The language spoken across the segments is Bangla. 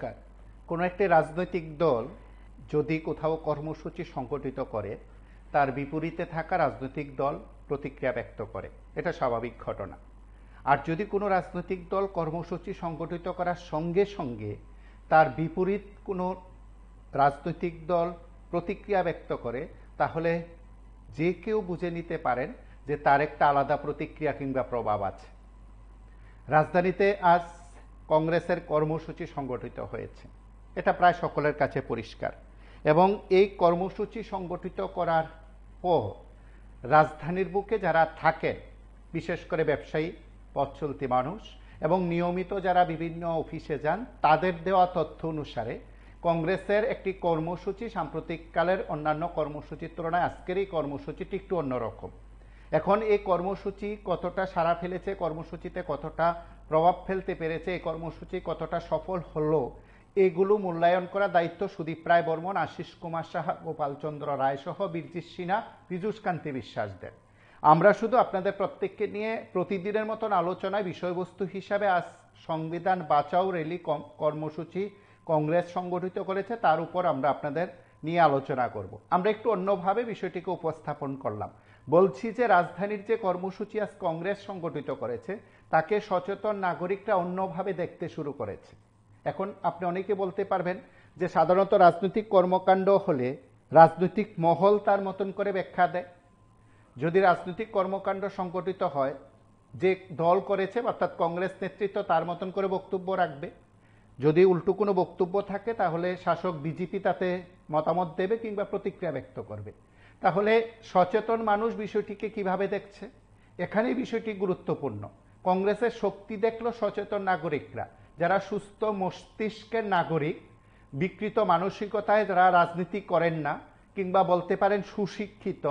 নমস্কার। কোনো একটি রাজনৈতিক দল যদি কোথাও কর্মসূচি সংগঠিত করে, তার বিপরীতে থাকা রাজনৈতিক দল প্রতিক্রিয়া ব্যক্ত করে, এটা স্বাভাবিক ঘটনা। আর যদি কোনো রাজনৈতিক দল কর্মসূচি সংগঠিত করার সঙ্গে সঙ্গে তার বিপরীত কোনো রাজনৈতিক দল প্রতিক্রিয়া ব্যক্ত করে, তাহলে যে কেউ বুঝে নিতে পারেন যে তার একটা আলাদা প্রতিক্রিয়া কিংবা প্রভাব আছে। রাজধানীতে আজ কংগ্রেসের কর্মসূচি সংগঠিত হয়েছে, এটা প্রায় সকলের কাছে পরিষ্কার। এবং এই কর্মসূচি সংগঠিত করার পর রাজধানীর বুকে যারা থাকেন, বিশেষ করে ব্যবসায়ী, পথচলতি মানুষ এবং নিয়মিত যারা বিভিন্ন অফিসে যান, তাদের দেওয়া তথ্য অনুসারে কংগ্রেসের একটি কর্মসূচি সাম্প্রতিককালের অন্যান্য কর্মসূচির তুলনায় আজকের এই কর্মসূচিটি একটু অন্যরকম। এখন এই কর্মসূচি কতটা সাড়া ফেলেছে, কর্মসূচিতে কতটা প্রভাব ফেলতে পেরেছে, এই কর্মসূচি কতটা সফল হলো, এগুলো মূল্যায়ন করার দায়িত্ব সুদীপ রায় বর্মন, আশিস কুমার সাহা, গোপালচন্দ্র রায় সহ বীরজিৎ সিনহা, পীযূষ কান্তি বিশ্বাসদের। আমরা শুধু আপনাদের প্রত্যেককে নিয়ে প্রতিদিনের মতন আলোচনায় বিষয়বস্তু হিসাবে আজ সংবিধান বাঁচাও র্যালি কর্মসূচি কংগ্রেস সংগঠিত করেছে, তার উপর আমরা আপনাদের নিয়ে আলোচনা করব। আমরা একটু অন্যভাবে বিষয়টিকে উপস্থাপন করলাম। বলছি যে রাজধানীর যে কর্মসূচি আজ কংগ্রেস সংগঠিত করেছে, তাকে সচেতন নাগরিকরা অন্যভাবে দেখতে শুরু করেছে। এখন আপনি অনেকে বলতে পারবেন যে সাধারণত রাজনৈতিক কর্মকাণ্ড হলে রাজনৈতিক মহল তার মতন করে ব্যাখ্যা দেয়। যদি রাজনৈতিক কর্মকাণ্ড সংগঠিত হয়, যে দল করেছে অর্থাৎ কংগ্রেস নেতৃত্ব তার মতন করে বক্তব্য রাখবে। যদি উল্টো কোনো বক্তব্য থাকে, তাহলে শাসক বিজেপি তাতে মতামত দেবে কিংবা প্রতিক্রিয়া ব্যক্ত করবে। তাহলে সচেতন মানুষ বিষয়টিকে কিভাবে দেখছে, এখানেই বিষয়টি গুরুত্বপূর্ণ। কংগ্রেসের শক্তি দেখলো সচেতন নাগরিকরা, যারা সুস্থ মস্তিষ্কের নাগরিক, বিকৃত মানসিকতায় যারা রাজনীতি করেন না কিংবা বলতে পারেন সুশিক্ষিত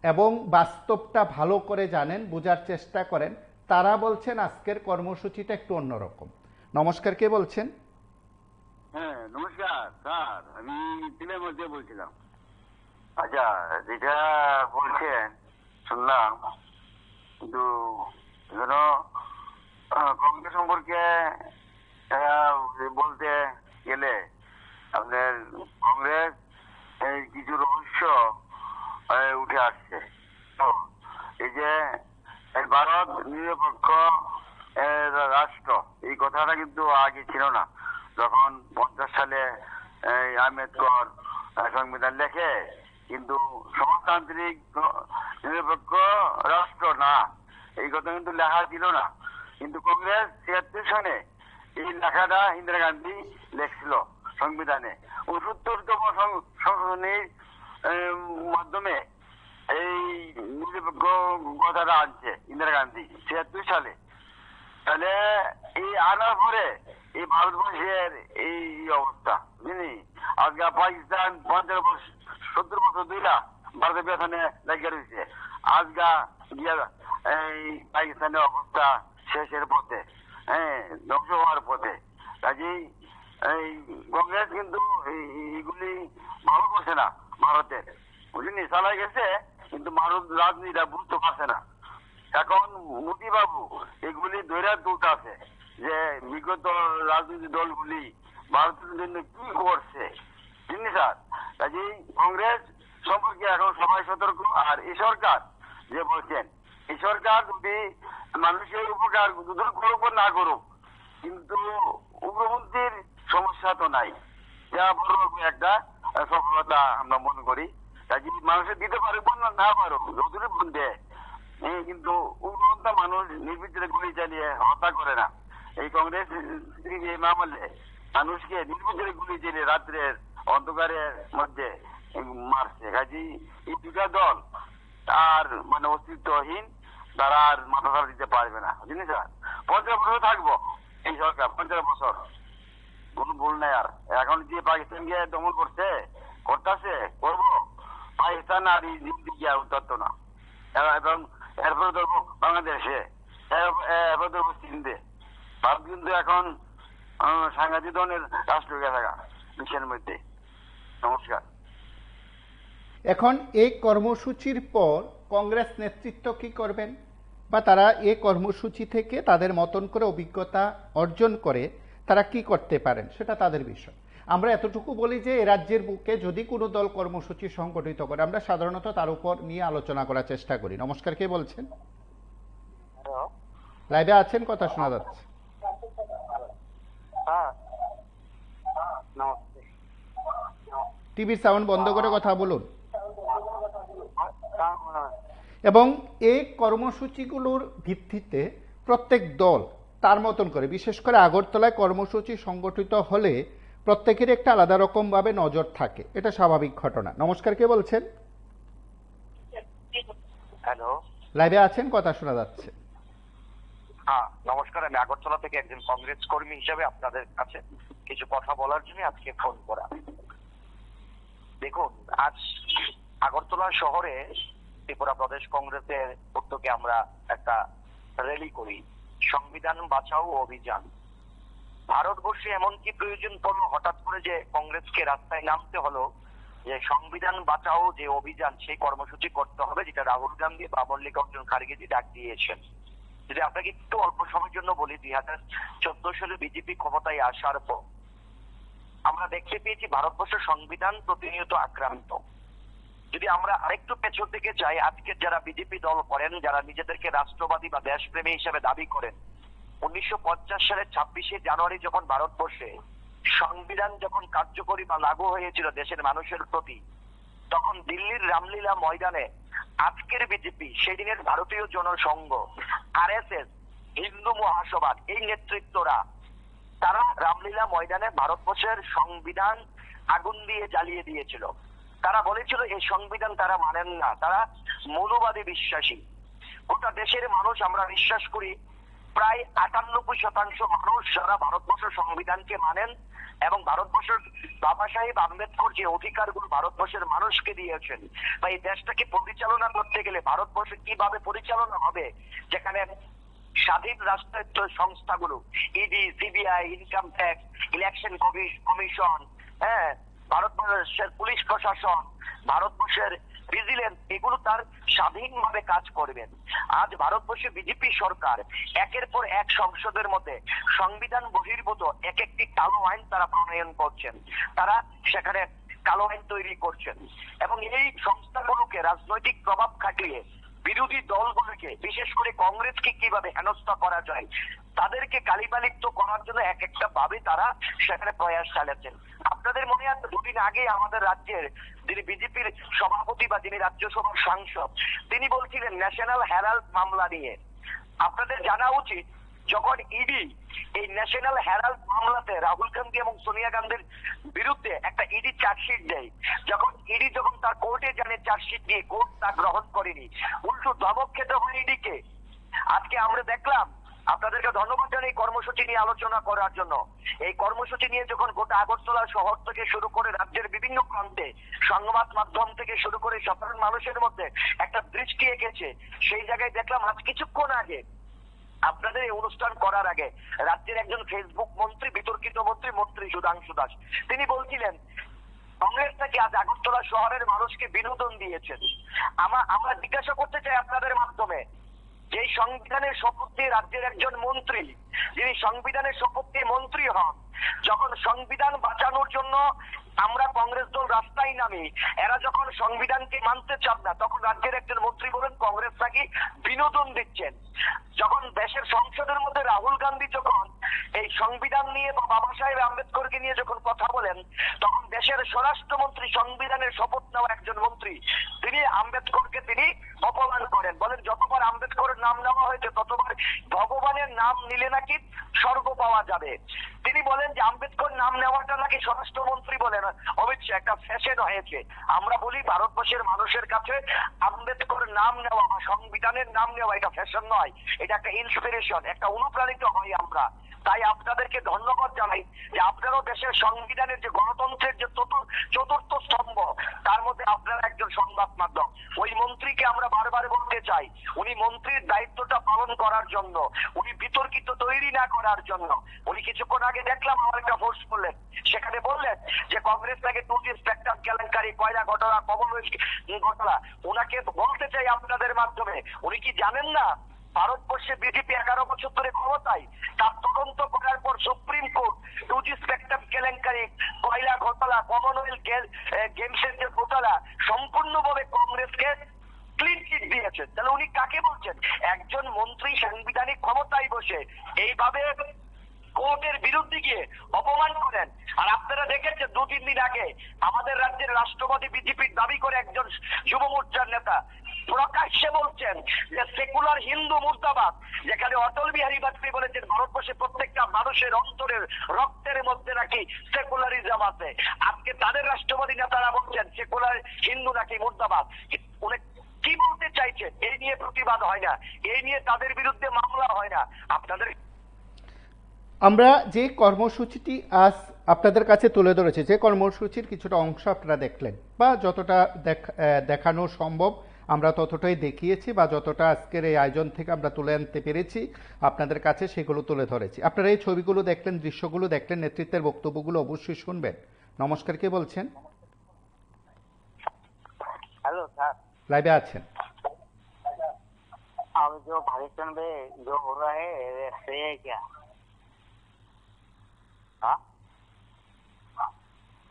এবং বাস্তবটা ভালো করে জানেন, বোঝার চেষ্টা করেন, তারা বলছেন আজকের কর্মসূচিটা একটু অন্যরকম। নমস্কার, কে বলছেন? হ্যাঁ নমস্কার স্যার, আমি তিলের মধ্যে বলছিলাম। আচ্ছা, যেটা বলছেন শুনলাম, কিন্তু কংগ্রেস সম্পর্কে বলতে গেলে আপনার কংগ্রেস কিছু রহস্য উঠে আসছে। তো এই যে ভারত নিরপেক্ষ রাষ্ট্র, এই কথাটা কিন্তু আগে ছিল না। যখন 50 সালে আম্বেদকর সংবিধান লেখে, কিন্তু সমাজতান্ত্রিক নিরপেক্ষ রাষ্ট্র না, এই কথা কিন্তু লেখা ছিল না। কিন্তু কংগ্রেস 76 সনে এই লেখাটা ইন্দিরা গান্ধী লেখছিল সংবিধানে। 69তম সংশোধনীর মাধ্যমে এই নিরপেক্ষ কথাটা আনছে ইন্দিরা গান্ধী 76 সালে। তাহলে এই আনার পরে এই ভারতবর্ষের এই অবস্থা, বুঝলি? আজকে পাকিস্তান 70 বছর ধরে ভারতের পেছনে লেগে রয়েছে। আজকা গিয়া এই পাকিস্তানের অবস্থা শেষের পথে, ধ্বংস হওয়ার পথে। কাজেই এই কংগ্রেস কিন্তু এইগুলি ভালো করছে না ভারতের, বুঝলি? চালাই গেছে, কিন্তু ভারত রাজনীতিটা বুঝতে পারছে না। এখন মোদী বাবু এগুলি ধরে তুলতে আছে যে বিগত রাজনৈতিক দলগুলি ভারতের জন্য কি করছে, বুঝলি স্যার? কাজেই কংগ্রেস সম্পর্কে এখন সবাই সতর্ক। আর এই সরকার যে বলছেন, এই সরকার যদি মানুষের উপকার করুক না করুক, কিন্তু উগ্রপন্থীর সমস্যা তো নাই, যা বড় একটা সফলতা আমরা মনে করি। কাজেই মানুষের দিতে পারুক না পারুক, যতটুকু বন্ধে, কিন্তু উগ্রপন্থা মানুষ নির্বিচারে গুলি চালিয়ে হত্যা করে না। এই কংগ্রেস না মারলে মানুষকে নির্বিচারে গুলি চালিয়ে রাত্রের অন্ধকারের মধ্যে মারছে। কাজেই এই দুটা দল আর মানে অস্তিত্বহীন, তারা আর মাথা ধরা দিতে পারবে না, বুঝলি স্যার? 50 বছর থাকবো এই সরকার, 50 বছর, কোন ভুল নাই। আর এখন যে পাকিস্তানকে দমন করতেছে করবো, পাকিস্তান আর গিয়া উত্তর না। এবং এরপরে ধরবো বাংলাদেশে, এরপরে ধরবো চীনতে। ভারত কিন্তু এখন সাংঘাতিক ধরনের রাষ্ট্র হয়ে থাকা বিশ্বের মধ্যে। নমস্কার। এখন এই কর্মসূচির পর কংগ্রেস নেতৃত্ব কি করবেন, বা তারা এই কর্মসূচি থেকে তাদের মতন করে অভিজ্ঞতা অর্জন করে তারা কি করতে পারেন সেটা তাদের বিষয়। আমরা এতটুকু বলি যে এ রাজ্যের বুকে যদি কোনো দল কর্মসূচি সংগঠিত করে আমরা সাধারণত তার উপর নিয়ে আলোচনা করার চেষ্টা করি। নমস্কার, কে বলছেন? লাইভে আছেন, কথা শোনা যাচ্ছে। টিভির সাউন্ড বন্ধ করে কথা বলুন। এবং এই কর্মসূচিগুলোর ভিত্তিতে প্রত্যেক দল তার মতন করে, বিশেষ করে আগরতলায় কর্মসূচি সংগঠিত হলে প্রত্যেকের একটা আলাদা রকম ভাবে নজর থাকে, এটা স্বাভাবিক ঘটনা। নমস্কার, কে বলছেন? হ্যালো, লাইভে আছেন, কথা শোনা যাচ্ছে। হ্যাঁ নমস্কার, আমি আগরতলা থেকে একজন কংগ্রেস কর্মী হিসেবে আপনাদের কাছে কিছু কথা বলার জন্য আজকে ফোন করা। দেখুন, আজ আগরতলা শহরে ত্রিপুরা প্রদেশ কংগ্রেসের উদ্যোগে আমরা একটা র্যালি করি, সংবিধান বাঁচাও অভিযান। ভারতবর্ষে এমন কি প্রয়োজন পড়লো হঠাৎ করে যে কংগ্রেসকে রাস্তায় নামতে হলো যে সংবিধান বাঁচাও যে অভিযান সেই কর্মসূচি করতে হবে, যেটা রাহুল গান্ধী বা মল্লিকার্জুন খার্গেজি ডাক দিয়েছেন। যদি আপনাকে একটু অল্প সময়ের জন্য বলি, 2014 সালে বিজেপি ক্ষমতায় আসার পর আমরা দেখতে পেয়েছি ভারতবর্ষের সংবিধান প্রতিনিয়ত আক্রান্ত। যদি আমরা আরেকটু পেছন থেকে যাই, আজকে যারা বিজেপি দল করেন, যারা নিজেদেরকে রাষ্ট্রবাদী বা দেশপ্রেমী হিসেবে দাবি করেন, 1950 সালের 26শে জানুয়ারি যখন ভারতবর্ষে সংবিধান যখন কার্যকরী বা লাগু হয়েছিল দেশের মানুষের প্রতি, তখন দিল্লির রামলীলা ময়দানে আজকের বিজেপি, সেদিনের ভারতীয় জনসংঘ, আরএসএস, হিন্দু মহাসভা, এই নেতৃত্বরা তারা রামলীলা ময়দানে ভারতবর্ষের সংবিধান আগুন দিয়ে জ্বালিয়ে দিয়েছিল। তারা বলেছিল এই সংবিধান তারা মানেন না, তারা মৌলবাদী বিশ্বাসী। গোটা দেশের মানুষ আমরা বিশ্বাস করি প্রায় 98% মানুষ যারা ভারতবর্ষের সংবিধানকে মানেন এবং ভারতবর্ষের বাবা সাহেব আম্বেদকর যে অধিকারগুলো ভারতবর্ষের মানুষকে দিয়েছেন বা এই দেশটাকে পরিচালনা করতে গেলে ভারতবর্ষ কিভাবে পরিচালনা হবে, যেখানে স্বাধীন রাষ্ট্রায়ত্ত সংস্থাগুলো ED, CBI, income tax, election commission, হ্যাঁ, ভারতবর্ষের পুলিশ প্রশাসন, ভারতবর্ষের ভিজিলেন্স, এগুলো তার স্বাধীনভাবে কাজ করবেন। আজ ভারতবর্ষে বিজেপি সরকার একের পর এক সংসদের মধ্যে সংবিধান বহির্ভূত এক একটি কালো আইন তারা প্রণয়ন করছেন, তারা সেখানে কালো আইন তৈরি করছেন এবং এই সংস্থাগুলোকে রাজনৈতিক প্রভাব খাটিয়ে বিরোধী দলগুলোকে, বিশেষ করে কংগ্রেসকে কিভাবে হেনস্থা করা যায়, তাদেরকে কালিমালিপ্ত করার জন্য এক একটা ভাবে তারা সেখানে প্রয়াস চালাচ্ছেন। আপনাদের মনে আছে দুদিন আগে আমাদের রাজ্যের যিনি বিজেপির সভাপতি বা যিনি রাজ্যসভার সাংসদ, তিনি বলছিলেন ন্যাশনাল হেরাল্ড মামলা নিয়ে। আপনাদের জানা উচিত যখন ইডি এই ন্যাশনাল হেরাল্ড মামলাতে রাহুল গান্ধী এবং সোনিয়া গান্ধীর বিরুদ্ধে একটা ইডি চার্জশিট দেয়, যখন ইডি যখন তার কোর্টে জানে চার্জশিট দিয়ে কোর্ট তা গ্রহণ করেনি, উল্টো ধমক খেতে হয় ইডিকে। আজকে আমরা দেখলাম, আপনাদেরকে ধন্যবাদ জানাই এই কর্মসূচি নিয়ে আলোচনা করার জন্য। এই কর্মসূচি নিয়ে যখন গোটা আগরতলা শহর থেকে শুরু করে রাজ্যের বিভিন্ন প্রান্তে সংবাদ মাধ্যম থেকে শুরু করে সাধারণ মানুষের মধ্যে একটা দৃষ্টি এঁকেছে, সেই জায়গায় দেখলাম আজ কিছুক্ষণ আগে আপনাদের এই অনুষ্ঠান করার আগে রাজ্যের একজন ফেসবুক মন্ত্রী, বিতর্কিত মন্ত্রী সুধাংশু দাস, তিনি বলছিলেন কংগ্রেস থেকে আজ আগরতলা শহরের মানুষকে বিনোদন দিয়েছেন। আমরা জিজ্ঞাসা করতে চাই আপনাদের মাধ্যমে, যে সংবিধানের শপথ নিয়ে রাজ্যের একজন মন্ত্রী, যিনি সংবিধানের শপথ নিয়ে মন্ত্রী হন, যখন সংবিধান বাঁচানোর জন্য আমরা কংগ্রেস দল রাস্তায় নামি, এরা যখন সংবিধানকে মানতে চান না, তখন রাজ্যের একজন মন্ত্রী বলেন কংগ্রেস নাকি বিনোদন দিচ্ছেন। যখন দেশের সংসদের মধ্যে রাহুল গান্ধী যখন এই সংবিধান নিয়ে বা বাবা সাহেব আম্বেদকরকে নিয়ে যখন কথা বলেন, তখন দেশের স্বরাষ্ট্রমন্ত্রী, সংবিধানের শপথ নেওয়া একজন মন্ত্রী, তিনি আম্বেদকরকে তিনি অপমান করেন, বলেন যতবার আম্বেদকরের নাম নেওয়া হয়েছে ততবার ভগবানের নাম নিলে নাকি স্বর্গ পাওয়া যাবে। তিনি বলেন যে আম্বেদকর নাম নেওয়াটা নাকি স্বরাষ্ট্রমন্ত্রী বলেন অমিত শাহ একটা ফ্যাশন হয়েছে। আমরা বলি ভারতবর্ষের মানুষের কাছে আম্বেদকর নাম নেওয়া বা সংবিধানের নাম নেওয়া এটা ফ্যাশন নয়, এটা একটা ইন্সপিরেশন, একটা অনুপ্রাণিত হয় আমরা। তাই আপনাদেরকে ধন্যবাদ জানাই যে আপনারাও দেশের সংবিধানের যে গণতন্ত্রের যে চতুর্থ স্তম্ভ, তার মধ্যে আপনারা একজন সংবাদ মাধ্যম। ওই মন্ত্রীকে আমরা বারবার বলতে চাই, উনি মন্ত্রীর দায়িত্বটা পালন করার জন্য, উনি বিতর্কিত তৈরি না করার জন্য। উনি কিছুক্ষণ আগে দেখলাম আমার একটা পোস্ট করলেন, সেখানে বললেন যে কংগ্রেস নাকি 2G স্পেকট্রাম কেলেঙ্কারি, কয়লা ঘটনা, কমনওয়েলথ ঘটনা। ওনাকে বলতে চাই আপনাদের মাধ্যমে, উনি কি জানেন না ভারতবর্ষে বিজেপি 11 বছর ধরে ক্ষমতায়, তার তদন্ত করার পর সুপ্রিম কোর্ট 2G স্পেকট্রাম কেলেঙ্কারি, কয়লা ঘোটালা, কমনওয়েলথ গেমসের যে ঘোটালা, সম্পূর্ণভাবে কংগ্রেসকে ক্লিন চিট দিয়েছে। তাহলে উনি কাকে বলছেন? একজন মন্ত্রী সাংবিধানিক ক্ষমতায় বসে এইভাবে কোর্টের বিরুদ্ধে গিয়ে অপমান করেন। আর আপনারা দেখেছেন 2-3 দিন আগে আমাদের রাজ্যের রাষ্ট্রপতি বিজেপির দাবি করে একজন যুব মোর্চার নেতা প্রকাশ্যে বলছেন যে সেকুলার হিন্দু মুর্দাবাদ, যেখানে অটল বিহারী বাজপেয়ী বলেছেন ভারতবর্ষের প্রত্যেকটা মানুষের অন্তরের রক্তের মধ্যে নাকি সেকুলারিজম আছে। আজকে তাদের রাষ্ট্রপতি নেতারা বলছেন সেকুলার হিন্দু নাকি মুর্দাবাদ। উনি কি বলতে চাইছেন? এই নিয়ে প্রতিবাদ হয় না, এই নিয়ে তাদের বিরুদ্ধে মামলা হয় না। আপনাদের আমরা যে কর্মসূচিটি আজ আপনাদের কাছে তুলে ধরেছি, যে কর্মসূচির কিছুটা অংশ আপনারা দেখলেন, বা যতটা দেখানো সম্ভব আমরা ততটাই দেখিয়েছি, বা যতটা আজকের এই আয়োজন থেকে আমরা তুলে আনতে পেরেছি আপনাদের কাছে সেগুলো তুলে ধরেছি। আপনারা এই ছবিগুলো দেখলেন, দৃশ্যগুলো দেখলেন, নেতৃত্বের বক্তব্যগুলো অবশ্যই শুনবেন। নমস্কার, কে বলছেন? हेलो सर, লাইভে আছেন। अब जो पाकिस्तान में जो हो रहा है सही है क्या? हाँ,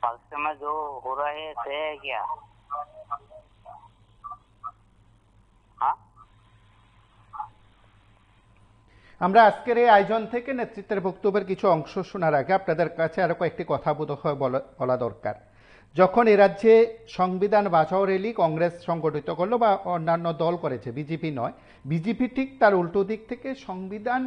पाकिस्तान में जो हो रहा है सही है क्या? हाँ, আমরা আজকের এই আয়োজন থেকে নেতৃত্বের বক্তব্যের কিছু অংশ শোনার আগে আপনাদের কাছে আরো কয়েকটি কথা বোধহয় বলা দরকার। যখন এ রাজ্যে সংবিধান বাঁচাও র্যালি কংগ্রেস সংগঠিত করলো বা অন্যান্য দল করেছে, বিজেপি নয়, বিজেপি ঠিক তার উল্টো দিক থেকে সংবিধান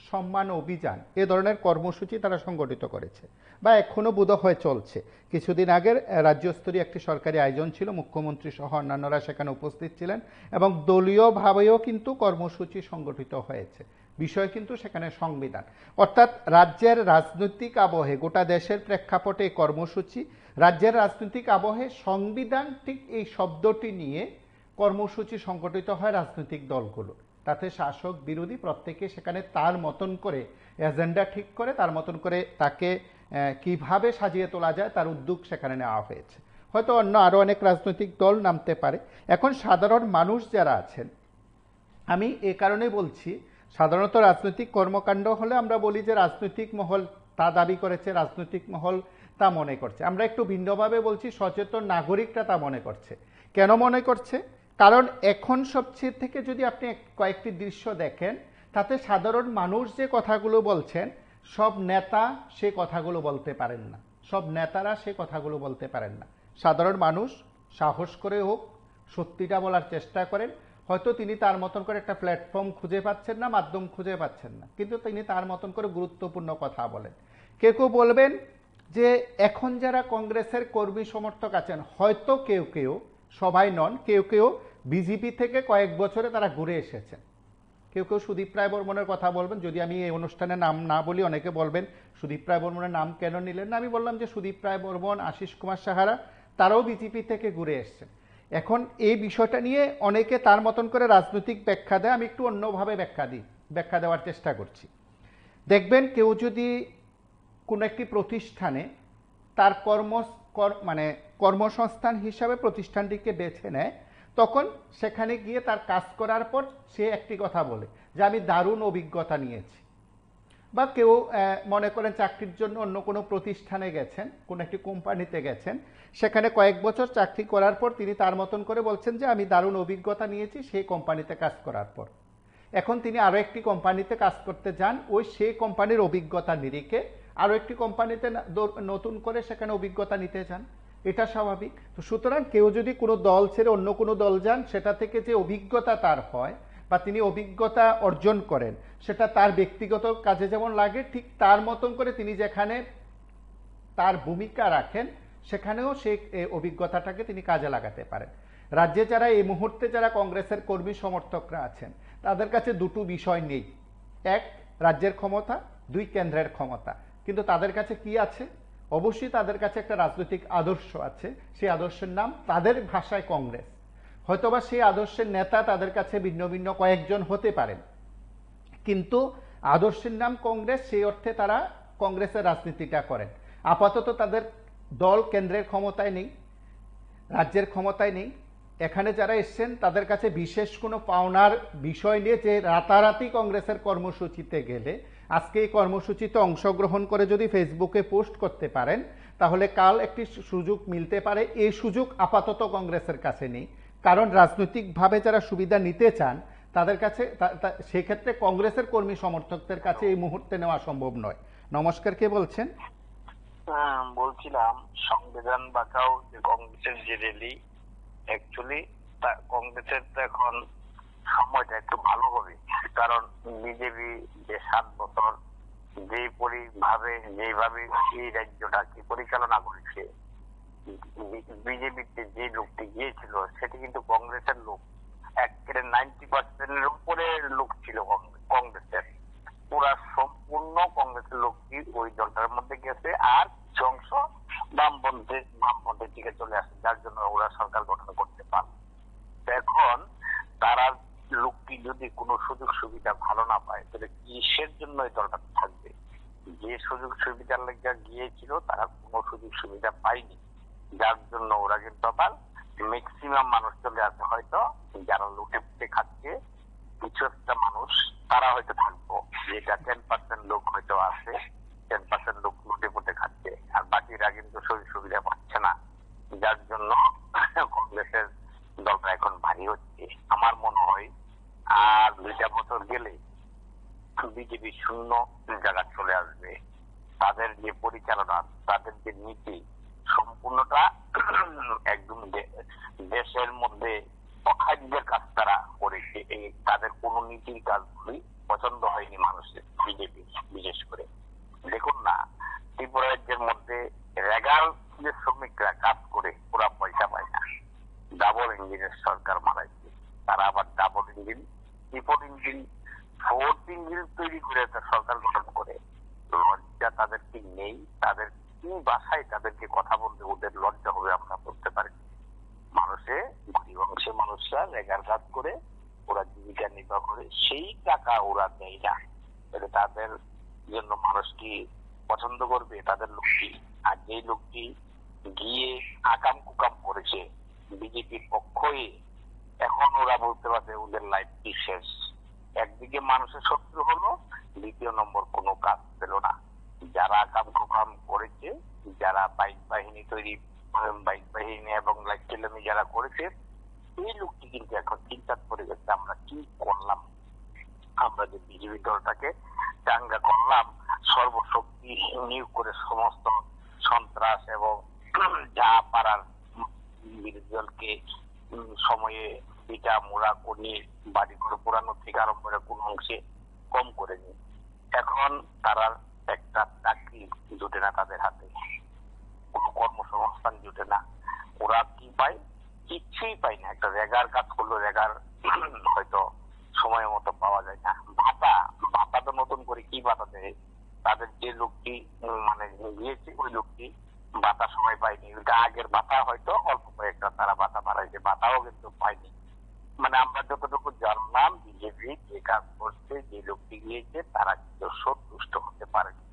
সম্মান অভিযান এ ধরনের কর্মসূচি তারা সংগঠিত করেছে, বা এখনো বোধহয় চলছে। কিছুদিন আগের রাজ্যস্তরীয় একটি সরকারি আয়োজন ছিল, মুখ্যমন্ত্রী সহ অন্যান্যরা সেখানে উপস্থিত ছিলেন, এবং দলীয়ভাবেও কিন্তু কর্মসূচি সংগঠিত হয়েছে। বিষয় কিন্তু সেখানে সংবিধান, অর্থাৎ রাজ্যের রাজনৈতিক আবহে, গোটা দেশের প্রেক্ষাপটে এই কর্মসূচি, রাজ্যের রাজনৈতিক আবহে সংবিধান ঠিক এই শব্দটি নিয়ে কর্মসূচি সংগঠিত হয় রাজনৈতিক দলগুলো। তাতে শাসক বিরোধী প্রত্যেকে সেখানে তার মতন করে এজেন্ডা ঠিক করে, তার মতন করে তাকে কিভাবে সাজিয়ে তোলা যায় তার উদ্যোগ সেখানে নেওয়া হয়েছে। হয়তো অন্য আরও অনেক রাজনৈতিক দল নামতে পারে। এখন সাধারণ মানুষ যারা আছেন, আমি এ কারণে বলছি, সাধারণত রাজনৈতিক কর্মকাণ্ড হলে আমরা বলি যে রাজনৈতিক মহল তা দাবি করেছে, রাজনৈতিক মহল তা মনে করছে। আমরা একটু ভিন্নভাবে বলছি, সচেতন নাগরিকরা তা মনে করছে। কেন মনে করছে? কারণ এখন সবচেয়ে থেকে যদি আপনি কয়েকটি দৃশ্য দেখেন, তাতে সাধারণ মানুষ যে কথাগুলো বলছেন, সব নেতা সে কথাগুলো বলতে পারেন না, সব নেতারা সে কথাগুলো বলতে পারেন না। সাধারণ মানুষ সাহস করে হোক সত্যিটা বলার চেষ্টা করেন। হয়তো তিনি তার মতন করে একটা প্ল্যাটফর্ম খুঁজে পাচ্ছেন না, মাধ্যম খুঁজে পাচ্ছেন না, কিন্তু তিনি তার মতন করে গুরুত্বপূর্ণ কথা বলেন। কেউ কেউ বলবেন যে এখন যারা কংগ্রেসের কর্মী সমর্থক আছেন, হয়তো কেউ কেউ, সবাই নন, কেউ কেউ বিজেপি থেকে কয়েক বছরে তারা ঘুরে এসেছেন। কেউ কেউ সুদীপ রায় বর্মনের কথা বলবেন। যদি আমি এই অনুষ্ঠানে নাম না বলি, অনেকে বলবেন সুদীপ রায় বর্মনের নাম কেন নিলেন না। আমি বললাম যে সুদীপ রায় বর্মন, আশিস কুমার সাহারা, তারাও বিজেপি থেকে ঘুরে এসছেন। এখন এই বিষয়টা নিয়ে অনেকে তার মতন করে রাজনৈতিক ব্যাখ্যা দেয়, আমি একটু অন্যভাবে ব্যাখ্যা দেওয়ার চেষ্টা করছি। দেখবেন কেউ যদি কোনো একটি প্রতিষ্ঠানে তার কর্মসংস্থান হিসাবে প্রতিষ্ঠানটিকে বেছে নেয়, তখন সেখানে গিয়ে তার কাজ করার পর সে একটি কথা বলে যে আমি দারুণ অভিজ্ঞতা নিয়েছি। বা কেউ মনে করেন চাকরির জন্য অন্য কোনো প্রতিষ্ঠানে গেছেন, কোনো একটি কোম্পানিতে গেছেন, সেখানে কয়েক বছর চাকরি করার পর তিনি তার মতন করে বলছেন যে আমি দারুণ অভিজ্ঞতা নিয়েছি সেই কোম্পানিতে কাজ করার পর। এখন তিনি আরও একটি কোম্পানিতে কাজ করতে যান, ওই সেই কোম্পানির অভিজ্ঞতা নিরিখে আরও একটি কোম্পানিতে নতুন করে সেখানে অভিজ্ঞতা নিতে চান। এটা স্বাভাবিক। তো সুতরাং কেউ যদি কোনো দল ছেড়ে অন্য কোনো দল যান, সেটা থেকে যে অভিজ্ঞতা তার হয় বা তিনি অভিজ্ঞতা অর্জন করেন, সেটা তার ব্যক্তিগত কাজে যেমন লাগে, ঠিক তার মতন করে তিনি যেখানে তার ভূমিকা রাখেন সেখানেও সেই অভিজ্ঞতাটাকে তিনি কাজে লাগাতে পারেন। রাজ্যে যারা এই মুহূর্তে যারা কংগ্রেসের কর্মী সমর্থকরা আছেন, তাদের কাছে দুটো বিষয় নেই। এক, রাজ্যের ক্ষমতা, দুই, কেন্দ্রের ক্ষমতা। কিন্তু তাদের কাছে কি আছে? অবশ্যই তাদের কাছে একটা রাজনৈতিক আদর্শ আছে। সেই আদর্শের নাম তাদের ভাষায় কংগ্রেস। হয়তোবা সেই আদর্শের নেতা তাদের কাছে ভিন্ন ভিন্ন কয়েকজন হতে পারেন, কিন্তু আদর্শের নাম কংগ্রেস। সেই অর্থে তারা কংগ্রেসের রাজনীতিটা করেন। আপাতত তাদের দল কেন্দ্রের ক্ষমতায় নেই, রাজ্যের ক্ষমতায় নেই, এখানে যারা এসছেন তাদের কাছে বিশেষ কোনো পাওনার বিষয় নিয়ে যে রাতারাতি কংগ্রেসের কর্মসূচিতে গেলে আজকে এই কর্মসূচিতে অংশগ্রহণ করে যদি ফেসবুকে পোস্ট করতে পারেন তাহলে কাল একটি সুযোগ মিলতে পারে। এই সুযোগ আপাতত কংগ্রেসের কাছে নেই, কারণ রাজনৈতিকভাবে যারা সুবিধা নিতে চান তাদের কাছে সেক্ষেত্রে কংগ্রেসের কর্মী সমর্থকদের কাছে এই মুহূর্তে নেওয়া সম্ভব নয়। নমস্কার, কে বলছেন? বলছিলাম সংবিধান বাঁচাও যে কংগ্রেসের যে র্যালি, অ্যাকচুয়ালি কংগ্রেসের তো এখন সময়টা একটু ভালো হবে, কারণ বিজেপি যে 7 বছর যেভাবে এই রাজ্যটাকে পরিচালনা করেছে, বিজেপিতে যে লোকটি গিয়েছিল সেটি কিন্তু কংগ্রেসের লোক, একেবারে 90% উপরে লোক ছিল কংগ্রেসের। পুরা সম্পূর্ণ কংগ্রেসের লোকটি ওই দলটার মধ্যে গেছে, আর কিছু অংশ বামপন্থের দিকে চলে আসে, যার জন্য ওরা সরকার গঠন করতে পারে। এখন তারা লোকটি যদি কোনো সুযোগ সুবিধা ভালো না পায় তাহলে কিসের জন্য এই দলটা থাকবে? যে সুযোগ সুবিধার লেগে গিয়েছিল তারা কোনো সুযোগ সুবিধা পায়নি, যার জন্য ওরা কিন্তু আবার ম্যাক্সিমাম মানুষ চলে আসে। হয়তো যারা লুটে পুটে খাচ্ছে কিছু একটা মানুষ তারা হয়তো থাকবো, যেটা 10% লোক হয়তো আছে, 10% লোক লুটে পুটে খাচ্ছে, আর বাকিরা কিন্তু সুযোগ সুবিধা পাচ্ছে না, যার জন্য কংগ্রেসের দলটা এখন ভারী হচ্ছে। আমার মনে হয় আর 2টা বছর গেলে বিজেপি শূন্য জায়গা চলে আসবে। তাদের যে পরিচালনা, তাদের যে নীতি, সম্পূর্ণটা একদম দেশের মধ্যে অখাদ্যের কাজ তারা করেছে। তাদের কোন নীতির কাজগুলি পছন্দ হয়নি মানুষের, বিজেপি বিশেষ করে। দেখুন না, ত্রিপুরা রাজ্যের মধ্যে রেগাল যে শ্রমিকরা কাজ করে পুরা পয়সা পায় না, ডাবল ইঞ্জিনের সরকার মারাইছে। তারা আবার double engine, triple engine, 4th engine তৈরি করে সরকার গঠন করে। লজ্জা তাদের কি নেই? তাদের কি ভাষায় তাদেরকে কথা বলতে ওদের লজ্জা হবে আমরা বলতে পারি? গরিব অংশের মানুষরা রেগার কাজ করে ওরা জীবিকা নির্বাহ করে, সেই টাকা ওরা দেয় না। তাদের জন্য মানুষ কি পছন্দ করবে তাদের লোকটি? আর যেই লোকটি গিয়ে আকাম কুকাম করেছে বিজেপির পক্ষে, এখন ওরা বলতে পারবে ওদের লাইফ কি শেষ। একদিকে মানুষের শত্রু হলো, দ্বিতীয় নম্বর কোনো কাজ পেল না। যারা আকাম কুকাম করেছে, যারা বাইক বাহিনী এবং লাইফস্টাইল যারা করেছে, এই লোকটি কিন্তু এখন চিন্তা করে গেছে আমরা কি করলাম। আমরা যে বিজেপি দলটাকে চাঙ্গা করলাম, সর্বশক্তি নিয়োগ করে সমস্ত সন্ত্রাস এবং যা পাড়ার বিরোধী দলকে সময়ে পিটা মোড়া করিয়ে বাড়ি ঘর পোড়ানো থেকে আরম্ভ করে কোন অংশে কম করেনি। এখন তারা একটা চাকরি জুটে না তাদের হাতে, কোন কর্মসংস্থান জুটে না। ওরা কি পায়? কিচ্ছুই পায় না। একটা রেগার কাজ করলো, রেগার হয়তো সময় মতো পাওয়া যায় না। ভাতা তো নতুন করে কি ভাতা দেয়? তাদের যে লোকটি মানে গিয়েছে ওই লোকটি ভাতা সময় পায়নি। আগের ভাতা হয়তো অল্প কয়েকটা তারা ভাতা বাড়াইছে, ভাতাও কিন্তু পায়নি। মানে আমরা যতটুকু জানলাম বিজেপি যে কাজ করছে, যে লোকটি গিয়েছে তারা কিন্তু সন্তুষ্ট হতে পারেনি,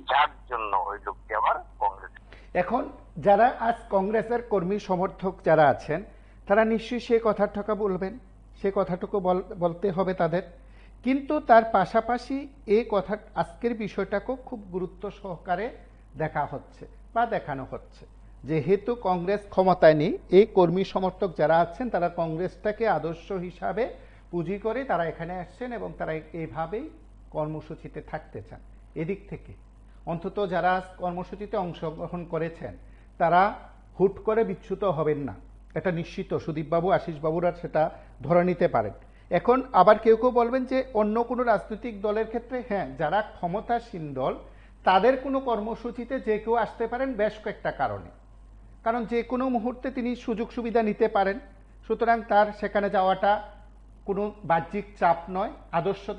যার জন্য ওই লোকটি আবার কংগ্রেস। এখন যারা আজ কংগ্রেসের কর্মী সমর্থক যারা আছেন তারা নিশ্চয়ই সে কথাটুকু বলবেন, সে কথাটুকু বলতে হবে তাদের। কিন্তু তার পাশাপাশি এই কথা আজকের বিষয়টাকেও খুব গুরুত্ব সহকারে দেখা হচ্ছে বা দেখানো হচ্ছে। যেহেতু কংগ্রেস ক্ষমতায় নেই, এই কর্মী সমর্থক যারা আছেন তারা কংগ্রেসটাকে আদর্শ হিসাবে পুঁজি করে তারা এখানে আসছেন এবং তারা এইভাবেই কর্মসূচিতে থাকতে চান। এদিক থেকে অন্তত যারা কর্মসূচিতে অংশগ্রহণ করেছেন তারা হুট করে বিচ্যুত হবেন না, এটা নিশ্চিত। সুদীপবাবু, আশিসবাবুরা সেটা ধরে নিতে পারেন। এখন আবার কেউ কেউ বলবেন যে অন্য কোনো রাজনৈতিক দলের ক্ষেত্রে হ্যাঁ, যারা ক্ষমতাসীন দল তাদের কোনো কর্মসূচিতে যে কেউ আসতে পারেন বেশ কয়েকটা কারণে, কারণ যে কোনো মুহূর্তে তিনি সুযোগ সুবিধা নিতে পারেন। সুতরাং তার সেখানে যাওয়াটা কোনো বাহ্যিক চাপ নয়, আদর্শের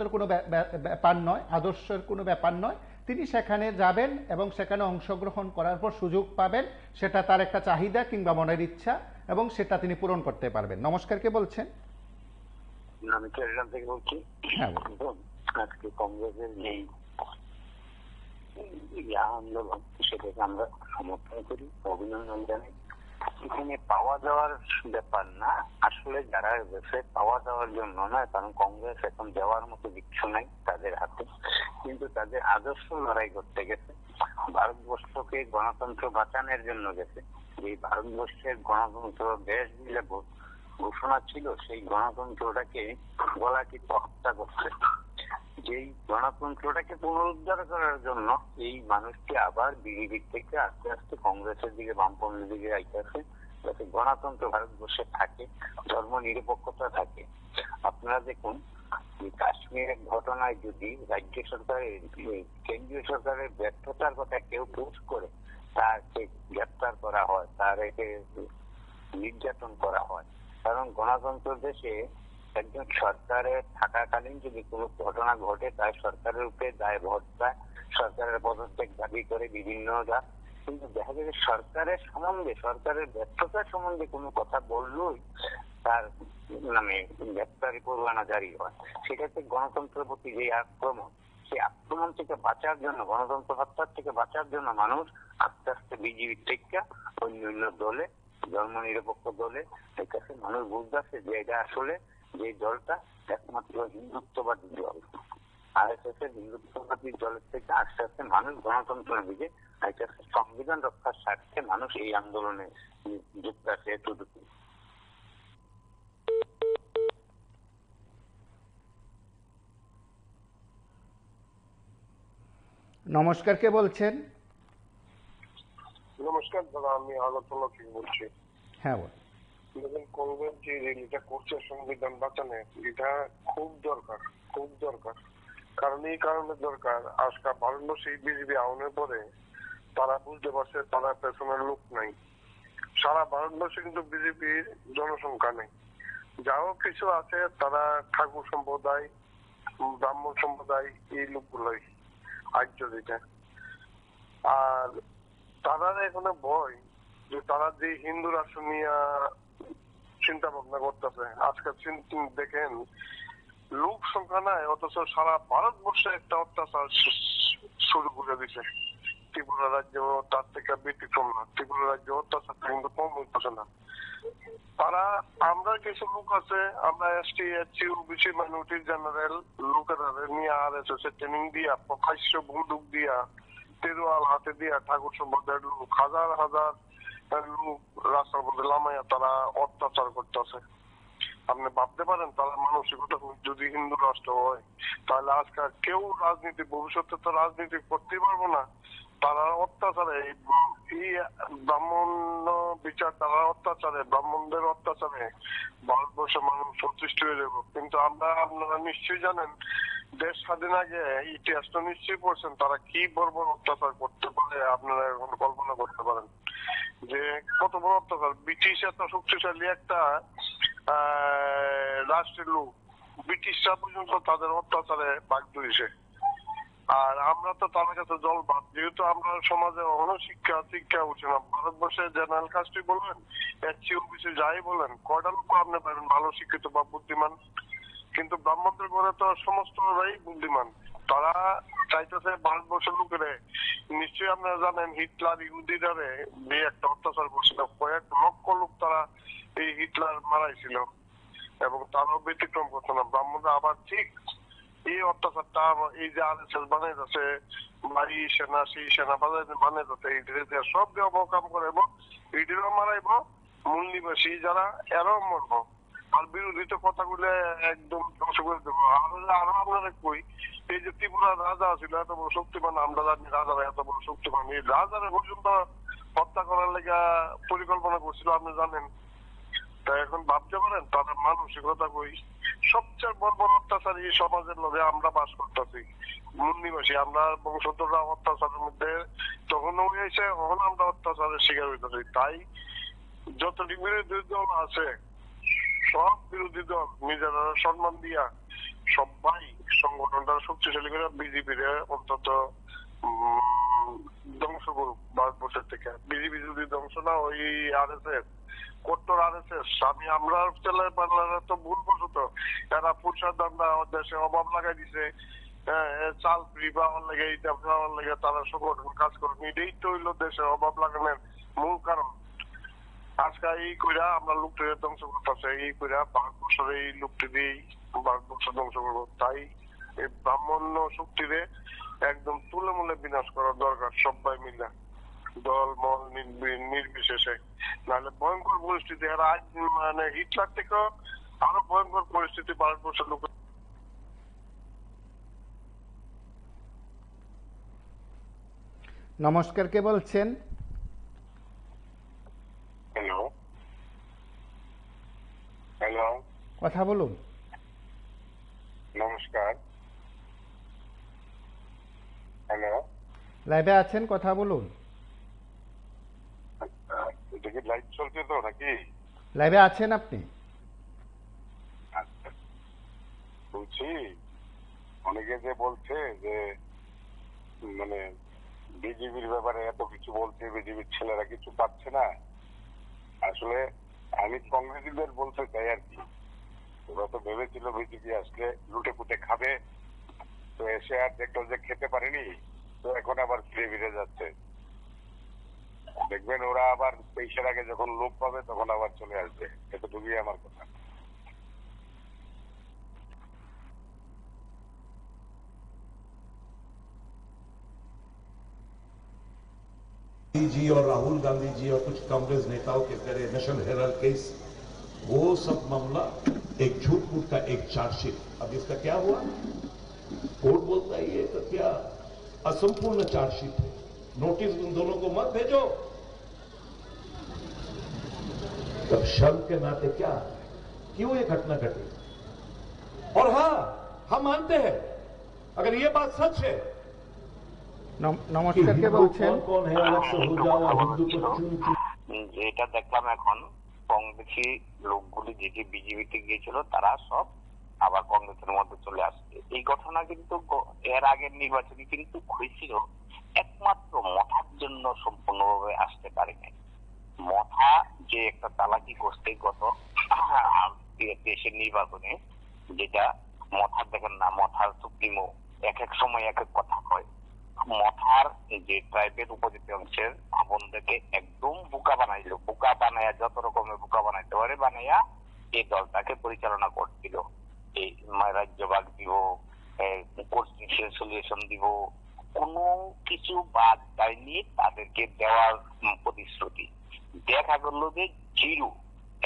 কোনো ব্যাপার নয়। তিনি সেখানে যাবেন এবং সেখানে অংশগ্রহণ করার পর সুযোগ পাবেন, সেটা তার একটা চাহিদা কিংবা মনের ইচ্ছা এবং সেটা তিনি পূরণ করতে পারবেন। নমস্কার, কে বলছেন? আমি কেরালা থেকে বলছি। আজকে কংগ্রেসের এই আন্দোলন সেটাকে আমরা সমর্থন করি, অভিনন্দন জানাই। এখানে পাওয়া যাওয়ার ব্যাপার না, আসলে যারা গেছে পাওয়া যাওয়ার জন্য না, কারণ কংগ্রেস এখন দেওয়ার মতো কিছু নাই তাদের হাতে, কিন্তু তাদের আদর্শ লড়াই করতে গেছে, ভারতবর্ষকে গণতন্ত্র বাঁচানোর জন্য গেছে। এই ভারতবর্ষের গণতন্ত্র দেশ মিলে ঘোষণা ছিল, সেই গণতন্ত্রটাকে গলাটিপে হত্যা করছে। যেই গণতন্ত্রটাকে পুনরুদ্ধার করার জন্য এই মানুষটি আবার বিজেপির থেকে আস্তে আস্তে কংগ্রেসের দিকে, বামপন্থীর দিকে আইতেছে, যাতে গণতন্ত্র ভারতবর্ষে থাকে, ধর্ম নিরপেক্ষতা থাকে। আপনারা দেখুন, কাশ্মীরের ঘটনায় যদি রাজ্য সরকারের, কেন্দ্রীয় সরকারের ব্যর্থতার কথা কেউ পোস্ট করে, তাকে গ্রেপ্তার করা হয়, তাকে নির্যাতন করা হয়। কারণ গণতন্ত্র দেশে একজন সরকারের থাকাকালীন যদি কোনো ঘটনা ঘটে, তার সরকারের উপরে দায়বদ্ধতা, সরকারের পদত্যাগ দাবি করে বিভিন্নরা, কিন্তু দেখা যায় সরকারের সম্বন্ধে, সরকারের ব্যর্থতার সম্বন্ধে কোনো কথা বললেই তার নামে গ্রেপ্তারি পরোয়ানা জারি হয়। সেটাতে গণতন্ত্রের প্রতি যে আক্রমণ, সেই আক্রমণ থেকে বাঁচার জন্য, গণতন্ত্র হত্যার থেকে বাঁচার জন্য মানুষ আস্তে আস্তে বিজেপির থেকে অন্য দলে, ধর্ম নিরপেক্ষ দলে কাছে মানুষ বুঝতেছে যে এটা আসলে যে দলটা একমাত্র হিন্দুত্ববাদী দল। আরএসএস এর হিন্দুত্ববাদী দলের থেকে আস্তে আস্তে মানুষ গণতন্ত্রের দিকে, আস্তে আস্তে সংবিধান রক্ষার স্বার্থে মানুষ এই আন্দোলনে যুক্ত আছে। এতটুকু। নমস্কার, কে বলছেন? নমস্কার দাদা, আমি আগরতলা থেকে বলছি। হ্যাঁ বল। দেখুন, কংগ্রেস যে র্যালিটা করছে সংবিধান বাঁচানো, এটা খুব দরকার, খুব দরকার। কারণ এই কারণে দরকার, আজকাল ভারতবর্ষে বিজেপি আউনের পরে তারা বুঝতে পারছে তারা পেছনের লোক নাই। সারা ভারতবর্ষে কিন্তু বিজেপির জনসংখ্যা নেই, যাও কিছু আছে তারা ঠাকুর সম্প্রদায়, ব্রাহ্মণ সম্প্রদায়, এই লোকগুলোই আর্য যেটা। আর তারা এখানে ভয় যে তারা যে হিন্দু রাষ্ট্র নিয়ে চিন্তা ভাবনা করতেছে। আজকাল দেখেন লোক সংখ্যা নাই, অথচ সারা ভারতবর্ষে একটা অত্যাচার শুরু করে দিছে। ত্রিপুরা রাজ্য তার থেকে ব্যতিক্রম না, ত্রিপুরা রাজ্য অত্যাচারটা কিন্তু কম হইতেছে না। তারা, আমরা কিছু লোক আছে, আমরা ST, SC, OBC, minority, general লোকেরা নিয়ে আরএসএস এর ট্রেনিং দিয়া, প্রকাশ্য বন্দুক দিয়া, তেরোয়াল হাতে দিয়া ঠাকুর সম্প্রদায়ের লোক, হাজার হাজার লোক রাস্তার মধ্যে লামাইয়া তারা অত্যাচার করতেছে। আপনি ভাবতে পারেন তারা মানসিকতা, যদি হিন্দু রাষ্ট্র হয় তাহলে আজকাল কেউ রাজনীতি, ভবিষ্যতে তো রাজনীতি করতেই পারবো না। তারা অত্যাচারে, এই ব্রাহ্মণ বিচার, তারা অত্যাচারে, ব্রাহ্মণদের অত্যাচারে ভারতবর্ষের মানুষ সন্তুষ্ট হয়ে যাবো। কিন্তু আপনারা নিশ্চয়ই জানেন, দেশ স্বাধীন আগে ইতিহাসটা নিশ্চয়ই পড়ছেন, তারা কি বর্বর অত্যাচার করতে পারে আপনারা এখন কল্পনা করতে পারেন যে কত বড় অত্যাচার। ব্রিটিশ এত শক্তিশালী একটা রাষ্ট্রের লোক, ব্রিটিশরা পর্যন্ত তাদের অত্যাচারে ভাগ ধরেছে। আর আমরা তো তাদের কাছে জল ভাত, যেহেতু আমরা সমাজে অন্য শিক্ষা উঠছে না। ভারতবর্ষের জেনারেল কাস্টই বলবেন, এসসি, ওবিসি যাই বলেন, কয়টা লোক আপনি পাবেন ভালো শিক্ষিত বা বুদ্ধিমান? কিন্তু ব্রাহ্মণদের ঘরে তো সমস্তরাই বুদ্ধিমান। তারা চাইতেছে ভারতবর্ষের লোকেরা, নিশ্চয়ই আপনারা জানেন হিটলার ইহুদিরা যে একটা অত্যাচার করছিল, কয়েক লক্ষ লোক তারা এই হিটলার মারাইছিল, এবং তারাও ব্যতিক্রম করছে না। ব্রাহ্মণরা আবার ঠিক এই অত্যাচারটা, এই যে আরএসএস বানাই যাচ্ছে, এই সেনা, সেই সেনা বানাই যাচ্ছে, এই সব দিয়ে অবকাম করে, এবং এটিরও মারাইব, মূল নিবাসী যারা এরাও মরব। আর বিরোধী তো কথাগুলো একদম ধ্বংস করে দেবো। আরো আপনারা কই, এই যে ত্রিপুরা রাজা ছিল এত বড় শক্তিমান, আমরা জানি রাজারা এত বড় শক্তিমান, এই রাজারা পর্যন্ত হত্যা করার লেগে পরিকল্পনা করছিল, আপনি জানেন। তা এখন ভাবতে পারেন তাদের মানসিকতা কই। সবচেয়ে বড় বড় অত্যাচার এই সমাজের লোকে আমরা বাস করতেছি, মূল নিবাসী আমরা, বংশধররা অত্যাচারের মধ্যে তখনও হয়েছে, এখন আমরা অত্যাচারের শিকার হইতেছি। তাই যতটি বিরোধী দল আছে, সব বিরোধী দল নিজেরা সম্মান দিয়া সবাই সংগঠনটা শক্তিশালী করে বিজেপির অন্তত ধ্বংস করুক ভারতবর্ষের থেকে। বিজেপি যদি ধ্বংস না, ওই আরএসএস, কট্টর আরএসএস, আমরা ছেলে পাল্লারা তো ভুল বসত এরা পুরসার দামরা দেশে অভাব লাগাই দিছে, চাল ফ্রি পাওয়ার লেগে, এইটা পাওয়ার লেগে তারা সংগঠন কাজ করেন। এটাই তো হইলো দেশে অভাব লাগানোর মূল কারণ। এটা এই কইরা আমরা লোকটিকে ধ্বংস করতেছে, এই কইরা ভারতবর্ষের এই লোকটি দিয়েই ভারতবর্ষ ধ্বংস করবো। তাই এই ব্রাহ্মণ্য শক্তিরে একদম তুলে বিনাশ করা দরকার, সবাই মিলে, দল মল নির্বিশেষে। নাহলে ভয়ঙ্কর পরিস্থিতি, আর আজ মানে হিটলার থেকেও আরো ভয়ঙ্কর পরিস্থিতি ভারতবর্ষের লোক। নমস্কার, কে বলছেন? হ্যালো হ্যালো, কথা বলুন। নমস্কার। হ্যালো, লাইভে আছেন, কথা বলুন। এটা কি লাইভ চলছে তো নাকি? লাইভে আছেন আপনি? বলছি, অনেকে যে বলছে যে মানে বিজেপির ব্যাপারে এত কিছু বলছে, বিজেপির ছেলেরা কিছু পাচ্ছে না। আসলে আমি কংগ্রেসীদের বলতে চাই আর কি, ওরা তো ভেবেছিল বিজেপি আসলে লুটে পুটে খাবে, তো এসে আর দেখলো যে খেতে পারেনি, তো এখন আবার ফিরে যাচ্ছে। দেখবেন ওরা আবার পয়সার আগে যখন লোভ পাবে তখন আবার চলে আসবে। এতটুকুই আমার কথা। जी और राहुल गांधी जी और कुछ कांग्रेस नेताओं के करे नेशनल हेराल्ड केस, वो सब मामला एक झूठ मूठ का एक चार्जशीट। अब इसका क्या हुआ? कोर्ट बोलता है ये तो क्या असंपूर्ण चार्जशीट है, नोटिस उन दोनों को मत भेजो। तब शर्म के नाते क्या, क्यों ये घटना घटी? और हां, हम मानते हैं अगर ये बात सच है, নমস্কার, কে বলছেন? যেটা দেখলাম এখন, কংগ্রেসি লোকগুলি যে বিজেপিতে গিয়েছিল তারা সব আবার কংগ্রেসের মধ্যে চলে আসছে। এই ঘটনা কিন্তু এর আগের নির্বাচনে কিন্তু হয়েছিল, একমাত্র মথার জন্য সম্পূর্ণভাবে আসতে পারে নাই। মথা যে একটা চালাকি করতে গত দেশের নির্বাচনে, যেটা মথার দেখেন না, মথার সুপ্রিমো এক এক সময় এক এক কথা কয়। মথার যে ট্রাইবের উপজাতি অংশের বোনদেরকে একদম বোকা বানাইলো, বোকা বানাইয়া যত রকমের বোকা বানাইতে পারে বানাইয়া এই দলটাকে পরিচালনা করছিল। এই রাজ্যভাগ দিব, কনস্টিটিউশন দিব, কোনো কিছু বাদ দেয়নি তাদেরকে দেওয়ার প্রতিশ্রুতি। দেখা গেল যে জিরো,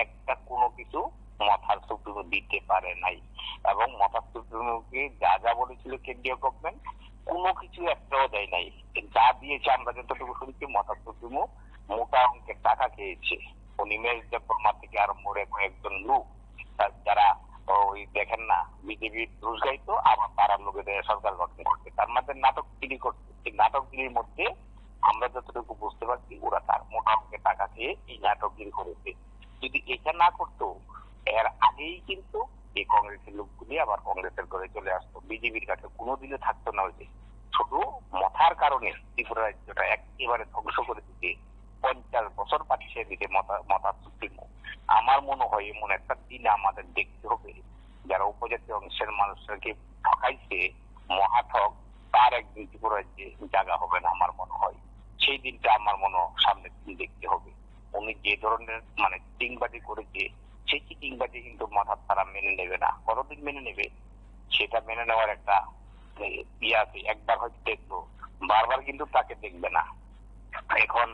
একটা কোনো কিছু মথার সুপ্রিমো দিতে পারে নাই। এবং মথার সুপ্রিমোকে যা যা বলেছিল কেন্দ্রীয় গভর্নমেন্ট, কোনো কিছু একটাও দেয় নাই। যা দিয়েছে আমরা যতটুকু শুনছি, মথার সুপ্রিমো মোটা অঙ্কের টাকা খেয়েছে। নিমেশ দেববর্মা থেকে আরম্ভ করে কয়েকজন লোক যারা ওই দেখেন না বিজেপির ঘুষ গাইতো, আবার তারা লোকেদের সরকার গঠন করছে, তার মধ্যে নাটকগিরি করছে। এই নাটকগিরির মধ্যে আমরা যতটুকু বুঝতে পারছি, ওরা তার মোটা অঙ্কের টাকা খেয়ে এই নাটকগিরি করেছে। যদি এটা না করতো, এর আগেই কিন্তু এই কংগ্রেসের লোকগুলি আবার কংগ্রেসের করে চলে আসতো, বিজেপির কাছে কোনোদিনও থাকতো না। ওই যে শুধু মথার কারণে ত্রিপুরা রাজ্যটা একেবারে ধ্বংস করে দিতে 50 বছর পাঠিয়ে দিতে মথার সুপ্রিমো। আমার মনে হয় এমন একটা দিন আমাদের দেখতে হবে, যারা উপজাতি অংশের মানুষকে ঠকাইছে মহাঠক, তার একদিন ত্রিপুরা রাজ্যে জায়গা হবে না। আমার মনে হয় সেই দিনটা আমার মনে সামনের দিন দেখতে হবে। উনি যে ধরনের মানে চিটিংবাজি করেছে, সেই চিটিংবাজি কিন্তু মাথার তারা মেনে নেবে না। কতদিন মেনে নেবে সেটা মেনে নেওয়ার একটা ইয়ে আছে। একবার হয়তো দেখলো, বারবার কিন্তু তাকে দেখবে না। এখন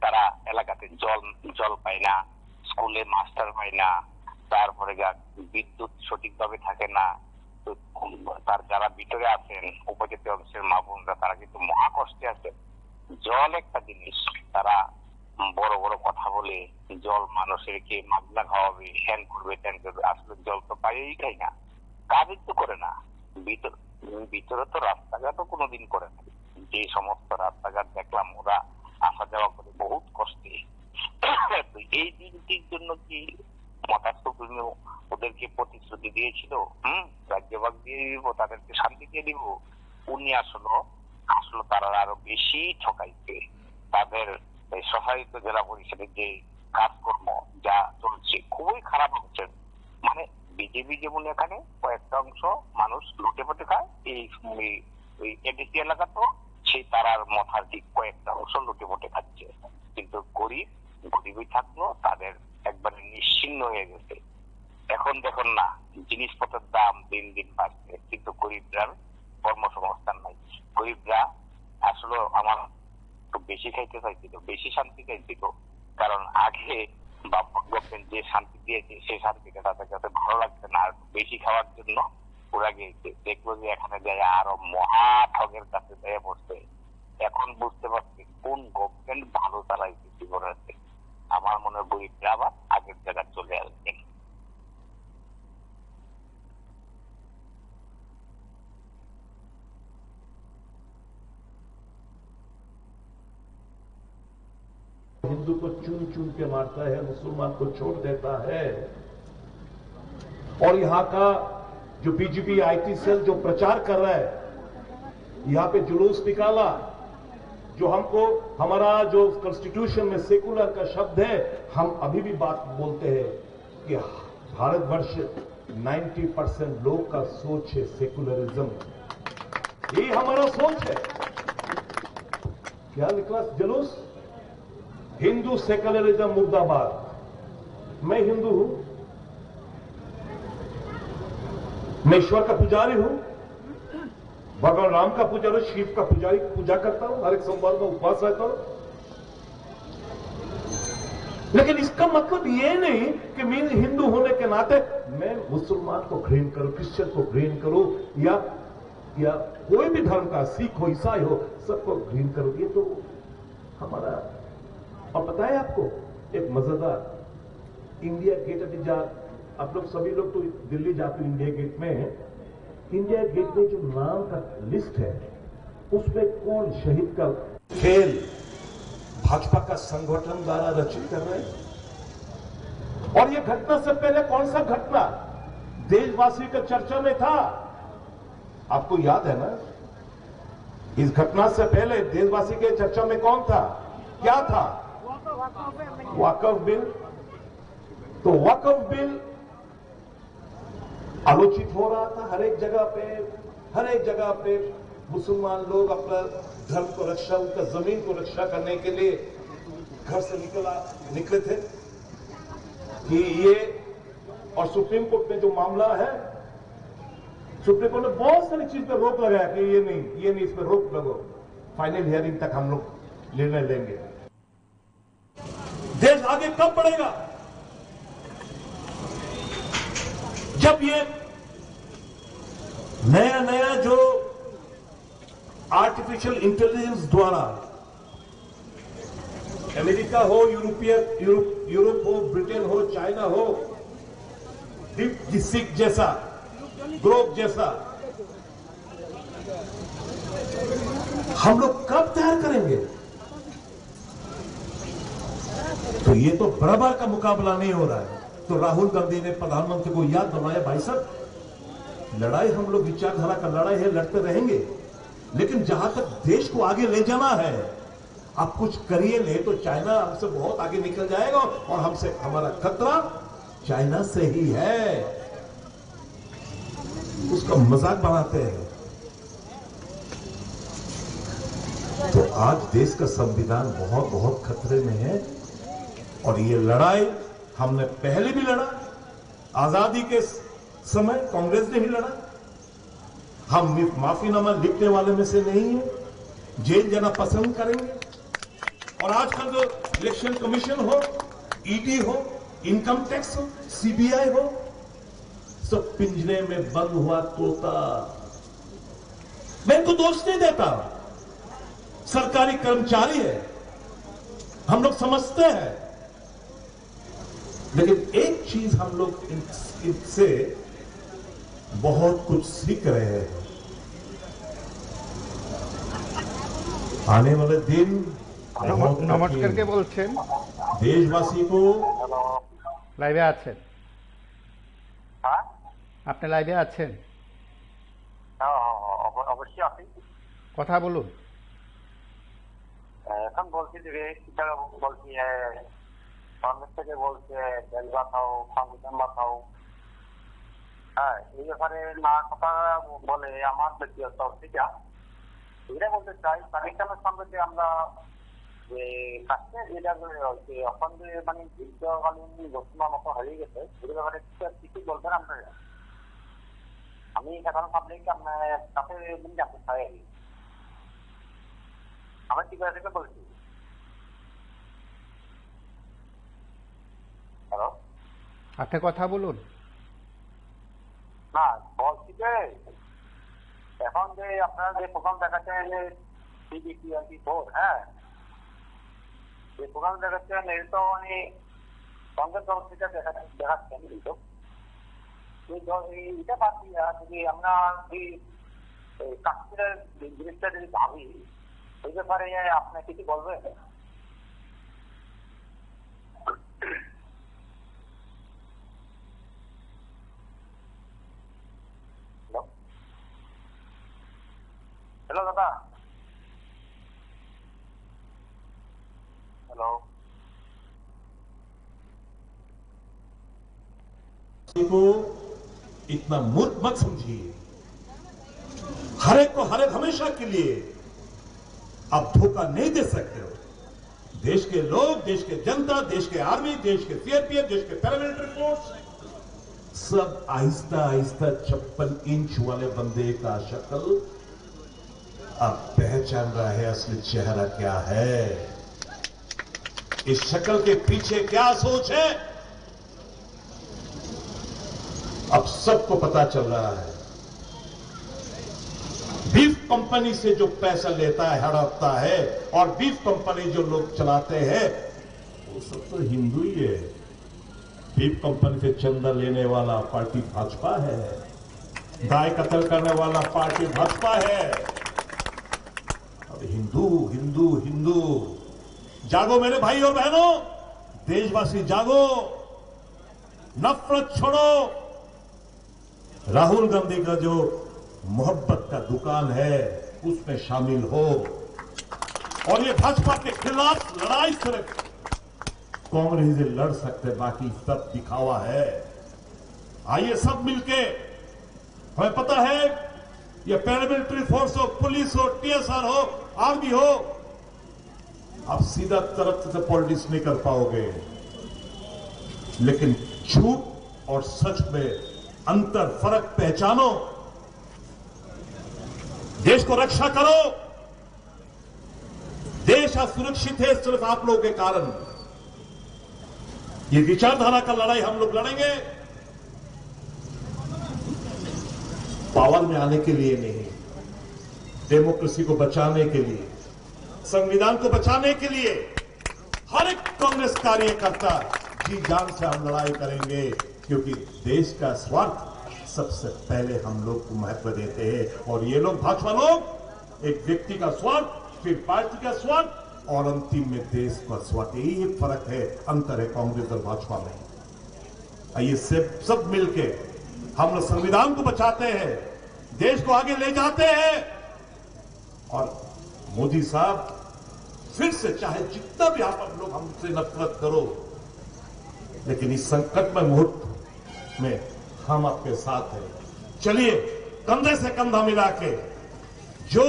তারা এলাকাতে জল পায় না, স্কুলে মাস্টার পায় না, তারপরে বিদ্যুৎ সঠিকভাবে থাকে না। তার যারা ভিতরে আছেন উপজাতি অংশের মা বোনরা, তারা কিন্তু মহা কষ্টে আছে। জল একটা জিনিস, তারা বড় বড় কথা বলে জল মানুষের কে মাগনা খাওয়াবে, হ্যান করবে ত্যান করবে, আসলে জল তো পাইয়েই খাই না, কাজই তো করে না। ভিতরে তো রাস্তাঘাটও কোনোদিন করে না। যে সমস্ত রাস্তাঘাট দেখলাম, ওরা আসা যাওয়া করে বহুত কষ্টে। এই দিনটির জন্য কি মথার সুপ্রিমো ওদেরকে প্রতিশ্রুতি দিয়েছিল, রাজ্যভাগ দিয়ে দিব, তাদেরকে শান্তি দিয়ে দিব? উনি আসলে তারা আরো বেশি ঠকাইছে। তাদের সহায়িত জেলা পরিষদের যে কাজকর্ম যা চলছে খুবই খারাপ হচ্ছে। মানে বিজেপি যেমন এখানে কয়েকটা অংশ মানুষ লুটে পটে খায়, এই এডিসি এলাকা তো সেই তারার মথার দিক কয়েকটা অংশ লুটে পটে খাচ্ছে। কিন্তু গরিবই থাকলো, তাদের মানে নিশ্চিহ্ন হয়ে গেছে। এখন দেখুন না, জিনিসপত্রের দাম দিন দিন বাড়ছে, কিন্তু গরিবরার কর্মসংস্থান নাই। গরিবরা আসলে আমার একটু বেশি খাইতে চাইছিল, বেশি শান্তি চাইছিল, কারণ আগে বা গভর্নমেন্ট যে শান্তি দিয়েছে সেই শান্তিটা তাদের কাছে ভালো লাগছে না, আর বেশি খাওয়ার জন্য ওরা গিয়েছে। দেখলো যে এখানে যায় আরো মহা ঠগের কাছে যায় বসছে। এখন বুঝতে পারছি কোন গভর্নমেন্ট ভালো চালাইছে জীবনের। আমার মনে হয় গরিবরা আবার আগের জায়গায় চলে আসবে। हिंदू को चुन चुन के मारता है, मुसलमान को छोड़ देता है। और यहां का जो बीजेपी आईटी सेल जो प्रचार कर रहा है, यहां पे जुलूस निकाला, जो हमको हमारा जो कॉन्स्टिट्यूशन में सेकुलर का शब्द है, हम अभी भी बात बोलते हैं कि भारतवर्ष 90% लोग का सोच है सेकुलरिज्म। ये हमारा सोच है। क्या निकला जुलूस? हिंदू सेकुलरिज्म मुर्दाबाद। मैं हिंदू हूं, मैं ईश्वर का पुजारी हूं, भगवान राम का पुजारी, शिव का पुजारी पूजा करता हूं, हर एक सोमवार में उपवास रहता हूं। लेकिन इसका मतलब ये नहीं कि मैं हिंदू होने के नाते मैं मुसलमान को घृण करूं, क्रिश्चियन को घृण करूं, या कोई भी धर्म का, सिख हो, ईसाई हो, सबको घृण करूं। ये तो हमारा। और पता है आपको एक मजेदार, इंडिया गेट अभी आप लोग सभी लोग तो दिल्ली जाते हो इंडिया गेट में, इंडिया गेट में जो नाम का लिस्ट है उसमें कौन शहीद का खेल भाजपा का संगठन द्वारा रचित कर रहे हैं। और ये घटना से पहले कौन सा घटना देशवासी का चर्चा में था? आपको याद है ना? इस घटना से पहले देशवासी के चर्चा में कौन था? क्या था? वक़्फ़ बिल। तो वक़्फ़ बिल आलोचित हो रहा था हर एक जगह पे मुसलमान लोग अपना धर्म को रक्षा, उनका जमीन को रक्षा करने के लिए घर से निकले थे कि ये। और सुप्रीम कोर्ट में जो मामला है, सुप्रीम कोर्ट ने बहुत सारी चीज पर रोक लगाया कि ये नहीं, इस पर रोक लगो, फाइनल हियरिंग तक हम लोग निर्णय लेंगे। देश आगे कब बढ़ेगा? जब ये नया जो आर्टिफिशियल इंटेलिजेंस द्वारा अमेरिका हो, यूरोप हो, ब्रिटेन हो, चाइना हो, DeepSeek जैसा, ग्रोक जैसा, हम लोग कब तैयार करेंगे? तो ये तो बराबर का मुकाबला नहीं हो रहा है। तो राहुल गांधी ने प्रधानमंत्री को याद दिलाया, भाई साहब लड़ाई हम लोग विचारधारा का लड़ाई है, लड़ते रहेंगे, लेकिन जहां तक देश को आगे ले जाना है आप कुछ करिए, नहीं तो चाइना हमसे बहुत आगे निकल जाएगा। और हमारा खतरा चाइना से ही है, उसका मजाक बनाते हैं। तो आज देश का संविधान बहुत बहुत खतरे में है। और ये लड़ाई हमने पहले भी लड़ा, आजादी के समय कांग्रेस ने ही लड़ा। हम माफीनामा लिखने वाले में से नहीं है, जेल जाना पसंद करेंगे। और आजकल जो इलेक्शन कमीशन हो, ईडी हो, इनकम टैक्स हो, सीबीआई हो, सब पिंजरे में बंद हुआ तोता। मैं इनको दोष नहीं देता, सरकारी कर्मचारी है, हम लोग समझते हैं। लेकिन एक चीज हम लोग इनसे बहुत कुछ सीख रहे हैं। आने वाले दिन नमस्कार के बोलছেন देशवासी को লাইভে আছেন? আপনি লাইভে আছেন? অবশ্যই আছি, কথা বলুন। এখন বলছি যে বলছি কংগ্রেস থেকে বলছে বেল বাঁচাও, সংবিধান বাঁচাও। হ্যাঁ, এই ব্যাপারে না কথা বলে আমার ব্যক্তিগত এটা বলতে চাই, পাকিস্তানের সঙ্গে যে আমরা যে কাছে যেটা এখন যে মানে যুদ্ধকালীন ঘটনার মতো হারিয়ে গেছে এগুলো ব্যাপারে কিছু বলবেন আপনারা? আমি সাধারণ পাবলিক আপনার কাছে জানতে চাই। আমি ত্রিপুরা থেকে বলছি। হ্যালো, আপনি কথা বলুন। না বলছি যে এখন যে আপনারা যে প্রোগ্রাম দেখাচ্ছেন যে CB24, হ্যাঁ, যে প্রোগ্রাম দেখাচ্ছেন এটা তো মানে কংগ্রেস দল থেকে দেখাচ্ছেন, কিন্তু এটা বাদ দিয়া যদি আমরা এই কাশ্মীরের জিনিসটা যদি ভাবি এই ব্যাপারে আপনি কিছু বলবেন? हेलो दादा, हेलो। को इतना मूर्ख मत समझिए। हर एक को हर एक हमेशा के लिए आप धोखा नहीं दे सकते हो। देश के लोग, देश के जनता, देश के आर्मी, देश के CRPF, देश के पैरामिलिट्री फोर्स सब आहिस्ता आहिस्ता 56 इंच वाले बंदे का शक्ल अब पहचान रहा है। असली चेहरा क्या है, इस शक्ल के पीछे क्या सोच है, अब सबको पता चल रहा है। बीफ कंपनी से जो पैसा लेता है, हड़पता है, और बीफ कंपनी जो लोग चलाते हैं वो सब तो हिंदू ही है। बीफ कंपनी से चंदा लेने वाला पार्टी भाजपा है, गाय कत्ल करने वाला पार्टी भाजपा है। अब हिंदू हिंदू हिंदू, जागो मेरे भाई और बहनों, देशवासी जागो, नफरत छोड़ो। राहुल गांधी का जो मोहब्बत का दुकान है उसमें शामिल हो, और ये भाजपा के खिलाफ लड़ाई सिर्फ कांग्रेस से लड़ सकते, बाकी सब दिखावा है। आइए सब मिलके, हमें पता है ये पैरामिलिट्री फोर्स हो, पुलिस हो, TSR हो, आर्मी हो, आप सीधा तरफ से पॉलिटिक्स नहीं कर पाओगे, लेकिन झूठ और सच में अंतर फर्क पहचानो, देश को रक्षा करो। देश आज सुरक्षित है सिर्फ आप लोगों के कारण। ये विचारधारा का लड़ाई हम लोग लड़ेंगे, पावर में आने के लिए नहीं, डेमोक्रेसी को बचाने के लिए, संविधान को बचाने के लिए हर एक कांग्रेस कार्यकर्ता जी जान से हम लड़ाई करेंगे, क्योंकि देश का स्वार्थ सबसे पहले हम लोग को महत्व देते हैं। और ये लोग भाजपा लोग एक व्यक्ति का स्वार्थ, फिर पार्टी का स्वार्थ, और अंतिम में देश का स्वार्थ। यही एक फर्क है, अंतर है कांग्रेस और भाजपा में। आइए सब मिलके हम लोग संविधान को बचाते हैं, देश को आगे ले जाते हैं, और मोदी साहब फिर से चाहे जितना भी आप लोग हमसे नफरत करो, लेकिन इस संकट में मुहूर्त में हम आपके साथ हैं। चलिए कंधे से कंधा मिला के जो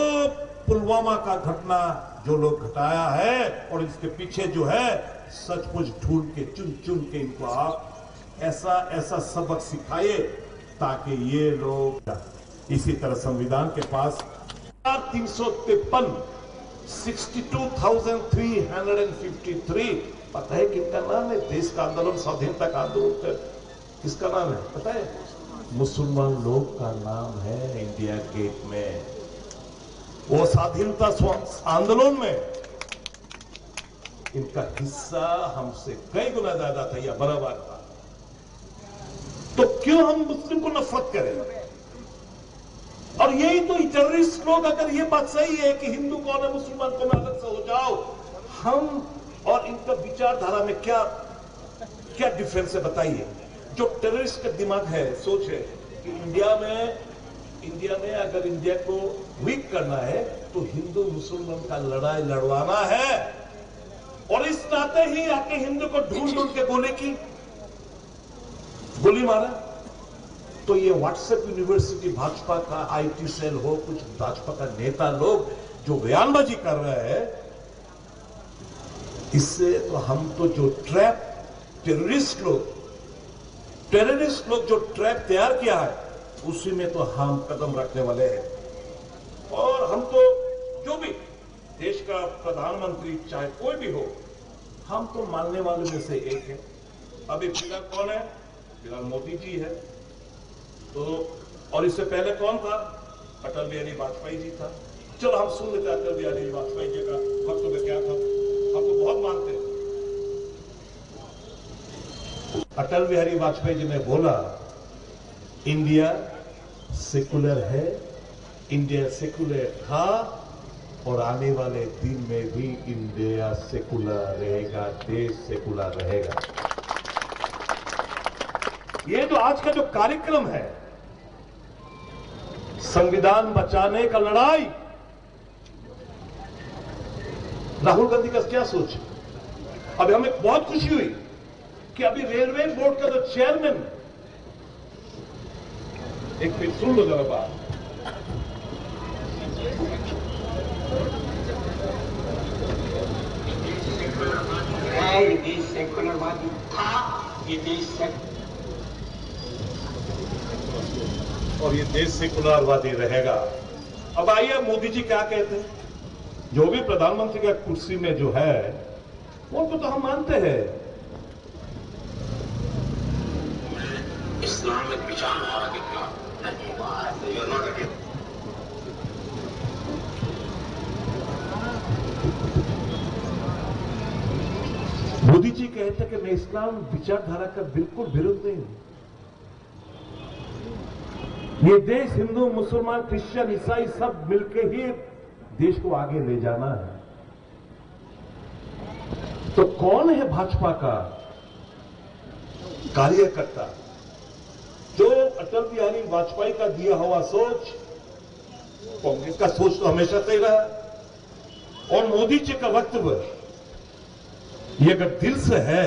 पुलवामा का घटना जो लोग घटाया है और इसके पीछे जो है सचमुच ढूंढ के चुन चुन के इनको आप ऐसा ऐसा सबक सिखाइए ताकि ये लोग, इसी तरह संविधान के पास 353 62,353 पता है किनका नाम है? देश का आंदोलन, स्वाधीनता का आंदोलन किसका नाम है पता है? मुसलमान लोग का नाम है इंडिया गेट में। वो स्वाधीनता आंदोलन में इनका हिस्सा हमसे कई गुना ज्यादा था या बराबर था। तो क्यों हम मुस्लिम को नफरत करें? और यही तो टेररिस्ट लोग, अगर ये बात सही है कि हिंदू कौन है मुसलमान कौन है, अलग से हो जाओ, हम और इनका विचारधारा में क्या क्या डिफरेंस है बताइए। जो टेररिस्ट का दिमाग है, सोच है कि इंडिया में अगर इंडिया को वीक करना है तो हिंदू मुसलमान का लड़ाई लड़वाना है, और इस नाते ही आके हिंदू को ढूंढ ढूंढ के गोली मारा। तो ये व्हाट्सएप यूनिवर्सिटी भाजपा का IT सेल हो, कुछ भाजपा का नेता लोग जो बयानबाजी कर रहे हैं, इससे तो हम तो जो ट्रैप टेररिस्ट लोग जो ट्रैप तैयार किया है उसी में तो हम कदम रखने वाले हैं। और हम तो जो भी देश का प्रधानमंत्री चाहे कोई भी हो, हम तो मानने वाले में से एक है। अभी फिलहाल कौन है? फिलहाल मोदी जी है। तो और इससे पहले कौन था? अटल बिहारी वाजपेयी जी था। चलो हम सुन लेते अटल बिहारी वाजपेयी जी का वक्तव्य क्या था। हम तो बहुत मानते हैं। अटल बिहारी वाजपेयी जी ने बोला, इंडिया सेकुलर है, इंडिया सेकुलर था और आने वाले दिन में भी इंडिया सेकुलर रहेगा, देश सेकुलर रहेगा। ये जो आज का जो कार्यक्रम है, संविधान बचाने का लड़ाई, राहुल गांधी का क्या सोच है? अभी हमें बहुत खुशी हुई कि अभी रेलवे बोर्ड का जो चेयरमैन, एक मिनट सुन लो जरा बात। ये देश सेकुलरवादी था, ये देश और ये देश सेकुलरवादी रहेगा। अब आइए मोदी जी क्या कहते हैं। जो भी प्रधानमंत्री का कुर्सी में जो है उनको तो हम मानते हैं। इस्लामिक विचारधारा के खिलाफ मोदी जी कहते हैं कि मैं इस्लाम विचारधारा का बिल्कुल विरोध नहीं हूं। ये देश हिंदू, मुसलमान, क्रिश्चियन, ईसाई सब मिलकर ही देश को आगे ले जाना है। तो कौन है भाजपा का कार्यकर्ता जो अटल बिहारी वाजपेयी का दिया हुआ सोच, कांग्रेस का सोच तो हमेशा सही रहा, और मोदी जी का वक्तव्य ये अगर दिल से है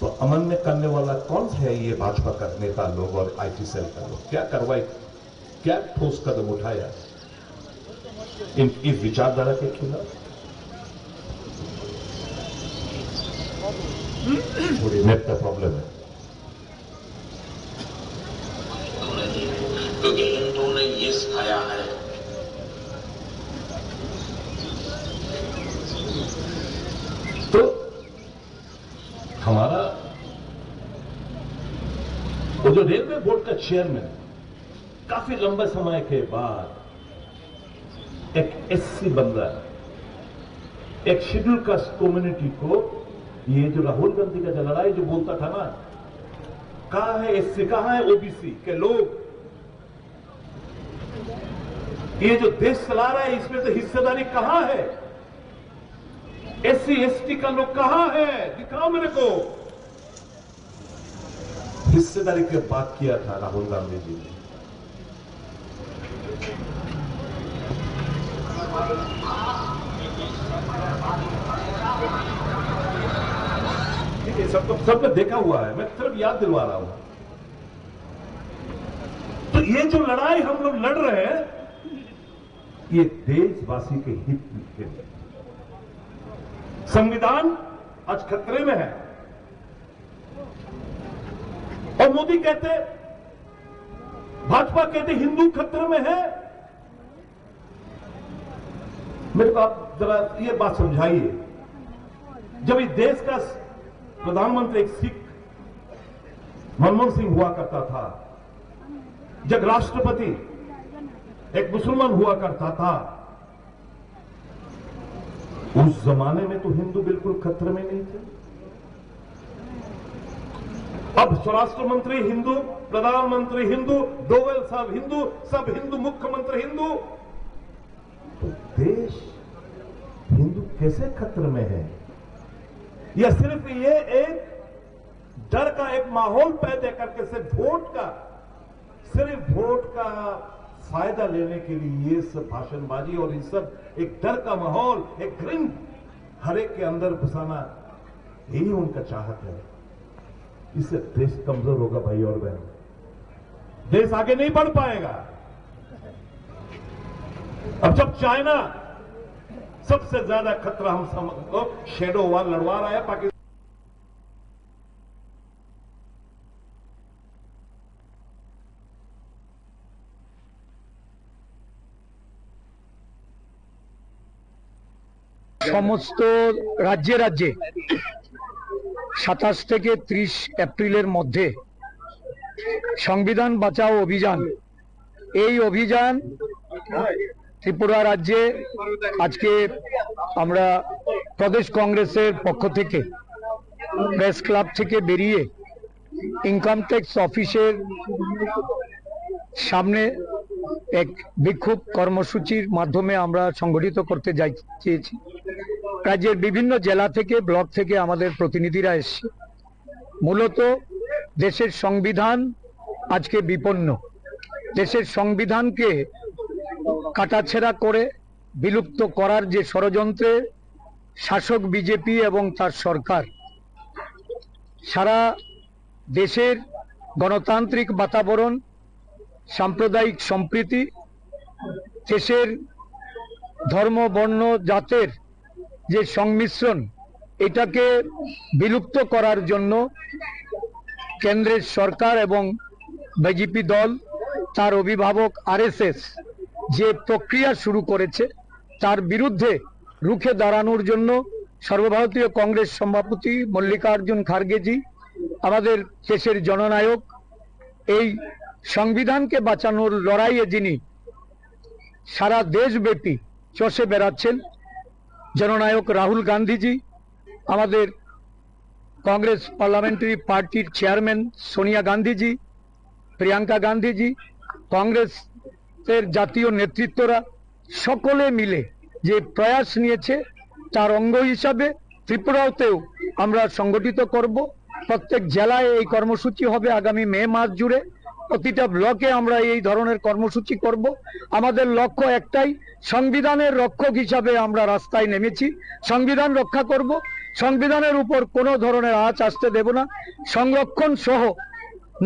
तो अमान्य करने वाला कौन है? ये भाजपा का नेता लोग और आईटी सेल का लोग क्या कार्रवाई, क्या ठोस कदम उठाया इस विचारधारा के खिलाफ? थोड़ी नेट का प्रॉब्लम है। क्योंकि हिंदुओं ने ये सिखाया है तो हमारा वो जो रेलवे बोर्ड का चेयरमैन काफी लंबे समय के बाद एक एससी बंदा, एक शेड्यूल कास्ट कम्युनिटी को, ये जो राहुल गांधी का जो लड़ाई जो बोलता था ना, कहां है एससी, कहां है ओबीसी के लोग, ये जो देश चला रहा है इसमें तो हिस्सेदारी कहां है? एससी एसटी का लोग कहां है? दिखाओ मेरे को। हिस्सेदारी की बात किया था राहुल गांधी जी ने। ये सबने देखा हुआ है, मैं सिर्फ याद दिलवा रहा हूं। तो ये जो लड़ाई हम लोग लड़ रहे हैं, ये देशवासी के हित के लिए। संविधान आज खतरे में है और मोदी कहते, भाजपा कहते हिंदू खतरे में है। मेरे को आप जरा ये बात समझाइए, जब इस देश का प्रधानमंत्री एक सिख मनमोहन सिंह हुआ करता था, जब राष्ट्रपति एक मुसलमान हुआ करता था, उस जमाने में तो हिंदू बिल्कुल खतरे में नहीं थे। अब स्वराष्ट्र मंत्री हिंदू, प्रधानमंत्री हिंदू, डोवल साहब हिंदू, सब हिंदू, मुख्यमंत्री हिंदू, तो देश हिंदू कैसे खतरे में है? या सिर्फ ये एक डर का एक माहौल पैदा करके सिर्फ वोट का फायदा लेने के लिए ये सब भाषणबाजी और ये सब एक डर का माहौल, एक घृण हर एक के अंदर घुसाना, यही उनका चाहत है। इससे देश कमजोर होगा भाई और बहन, देश आगे नहीं बढ़ पाएगा। अब जब चाइना सबसे ज्यादा खतरा हम सबको शेडो वार लड़वा रहा है पाकिस्तान। সমস্ত রাজ্যে রাজ্যে 27 থেকে 30 এপ্রিলের মধ্যে সংবিধান বাঁচাও অভিযান, এই অভিযান ত্রিপুরা রাজ্যে আজকে আমরা প্রদেশ কংগ্রেসের পক্ষ থেকে প্রেস ক্লাব থেকে বেরিয়ে ইনকাম ট্যাক্স অফিসের সামনে এক বিক্ষোভ কর্মসূচির মাধ্যমে আমরা সংগঠিত করতে চেয়েছি। রাজ্যের বিভিন্ন জেলা থেকে, ব্লক থেকে আমাদের প্রতিনিধিরা এসছে। মূলত দেশের সংবিধান আজকে বিপন্ন, দেশের সংবিধানকে কাটাছেঁড়া করে বিলুপ্ত করার যে ষড়যন্ত্রে শাসক বিজেপি এবং তার সরকার সারা দেশের গণতান্ত্রিক বাতাবরণ, সাম্প্রদায়িক সম্প্রীতি, দেশের ধর্ম বর্ণ জাতের যে সংমিশ্রণ, এটাকে বিলুপ্ত করার জন্য কেন্দ্রের সরকার এবং বিজেপি দল, তার অভিভাবক আরএসএস যে প্রক্রিয়া শুরু করেছে, তার বিরুদ্ধে রুখে দাঁড়ানোর জন্য সর্বভারতীয় কংগ্রেস সভাপতি মল্লিকার্জুন খার্গেজি, আমাদের দেশের জননায়ক, এই সংবিধানকে বাঁচানোর লড়াইয়ে যিনি সারা দেশব্যাপী চষে বেড়াচ্ছেন, জননায়ক রাহুল গান্ধীজি, আমাদের কংগ্রেস পার্লামেন্টারি পার্টির চেয়ারম্যান সোনিয়া গান্ধীজি, প্রিয়াঙ্কা গান্ধীজি, কংগ্রেসের জাতীয় নেতৃত্বরা সকলে মিলে যে প্রয়াস নিয়েছে, তার অঙ্গ হিসাবে ত্রিপুরাতেও আমরা সংগঠিত করব। প্রত্যেক জেলায় এই কর্মসূচি হবে আগামী মে মাস জুড়ে। প্রতিটা ব্লকে আমরা এই ধরনের কর্মসূচি করব। আমাদের লক্ষ্য একটাই, সংবিধানের রক্ষক হিসাবে আমরা রাস্তায় নেমেছি, সংবিধান রক্ষা করব, সংবিধানের উপর কোনো ধরনের আঁচ আসতে দেব না। সংরক্ষণ সহ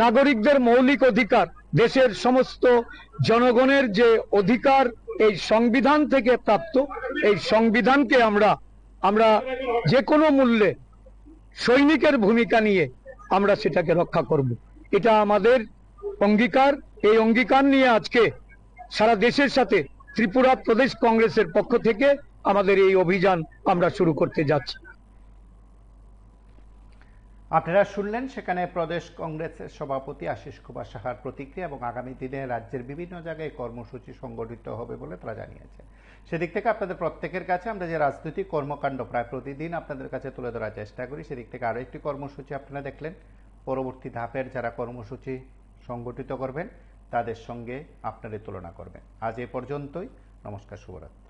নাগরিকদের মৌলিক অধিকার, দেশের সমস্ত জনগণের যে অধিকার এই সংবিধান থেকে প্রাপ্ত, এই সংবিধানকে আমরা যে কোনো মূল্যে সৈনিকের ভূমিকা নিয়ে আমরা সেটাকে রক্ষা করব। এটা আমাদের অঙ্গীকার। এই অঙ্গীকার নিয়ে আজকে সারা দেশের সাথে ত্রিপুরা প্রদেশ কংগ্রেসের পক্ষ থেকে আমাদের এই অভিযান আমরা শুরু করতে যাচ্ছি। আপনারা শুনলেন সেখানে প্রদেশ কংগ্রেসের সভাপতি আশিস কুমার সাহার প্রতিক্রিয়া, এবং আগামী দিনে রাজ্যের বিভিন্ন জায়গায় কর্মসূচি সংগঠিত হবে বলে তারা জানিয়েছে। সেদিক থেকে আপনাদের প্রত্যেকের কাছে আমরা যে রাজনৈতিক কর্মকাণ্ড প্রায় প্রতিদিন আপনাদের কাছে তুলে ধরার চেষ্টা করি, সেদিক থেকে আরও একটি কর্মসূচি আপনারা দেখলেন। পরবর্তী ধাপের যারা কর্মসূচি সংগঠিত করবেন তাদের সঙ্গে আপনারা তুলনা করবেন। আজ এ পর্যন্তই। নমস্কার, শুভরাত্রি।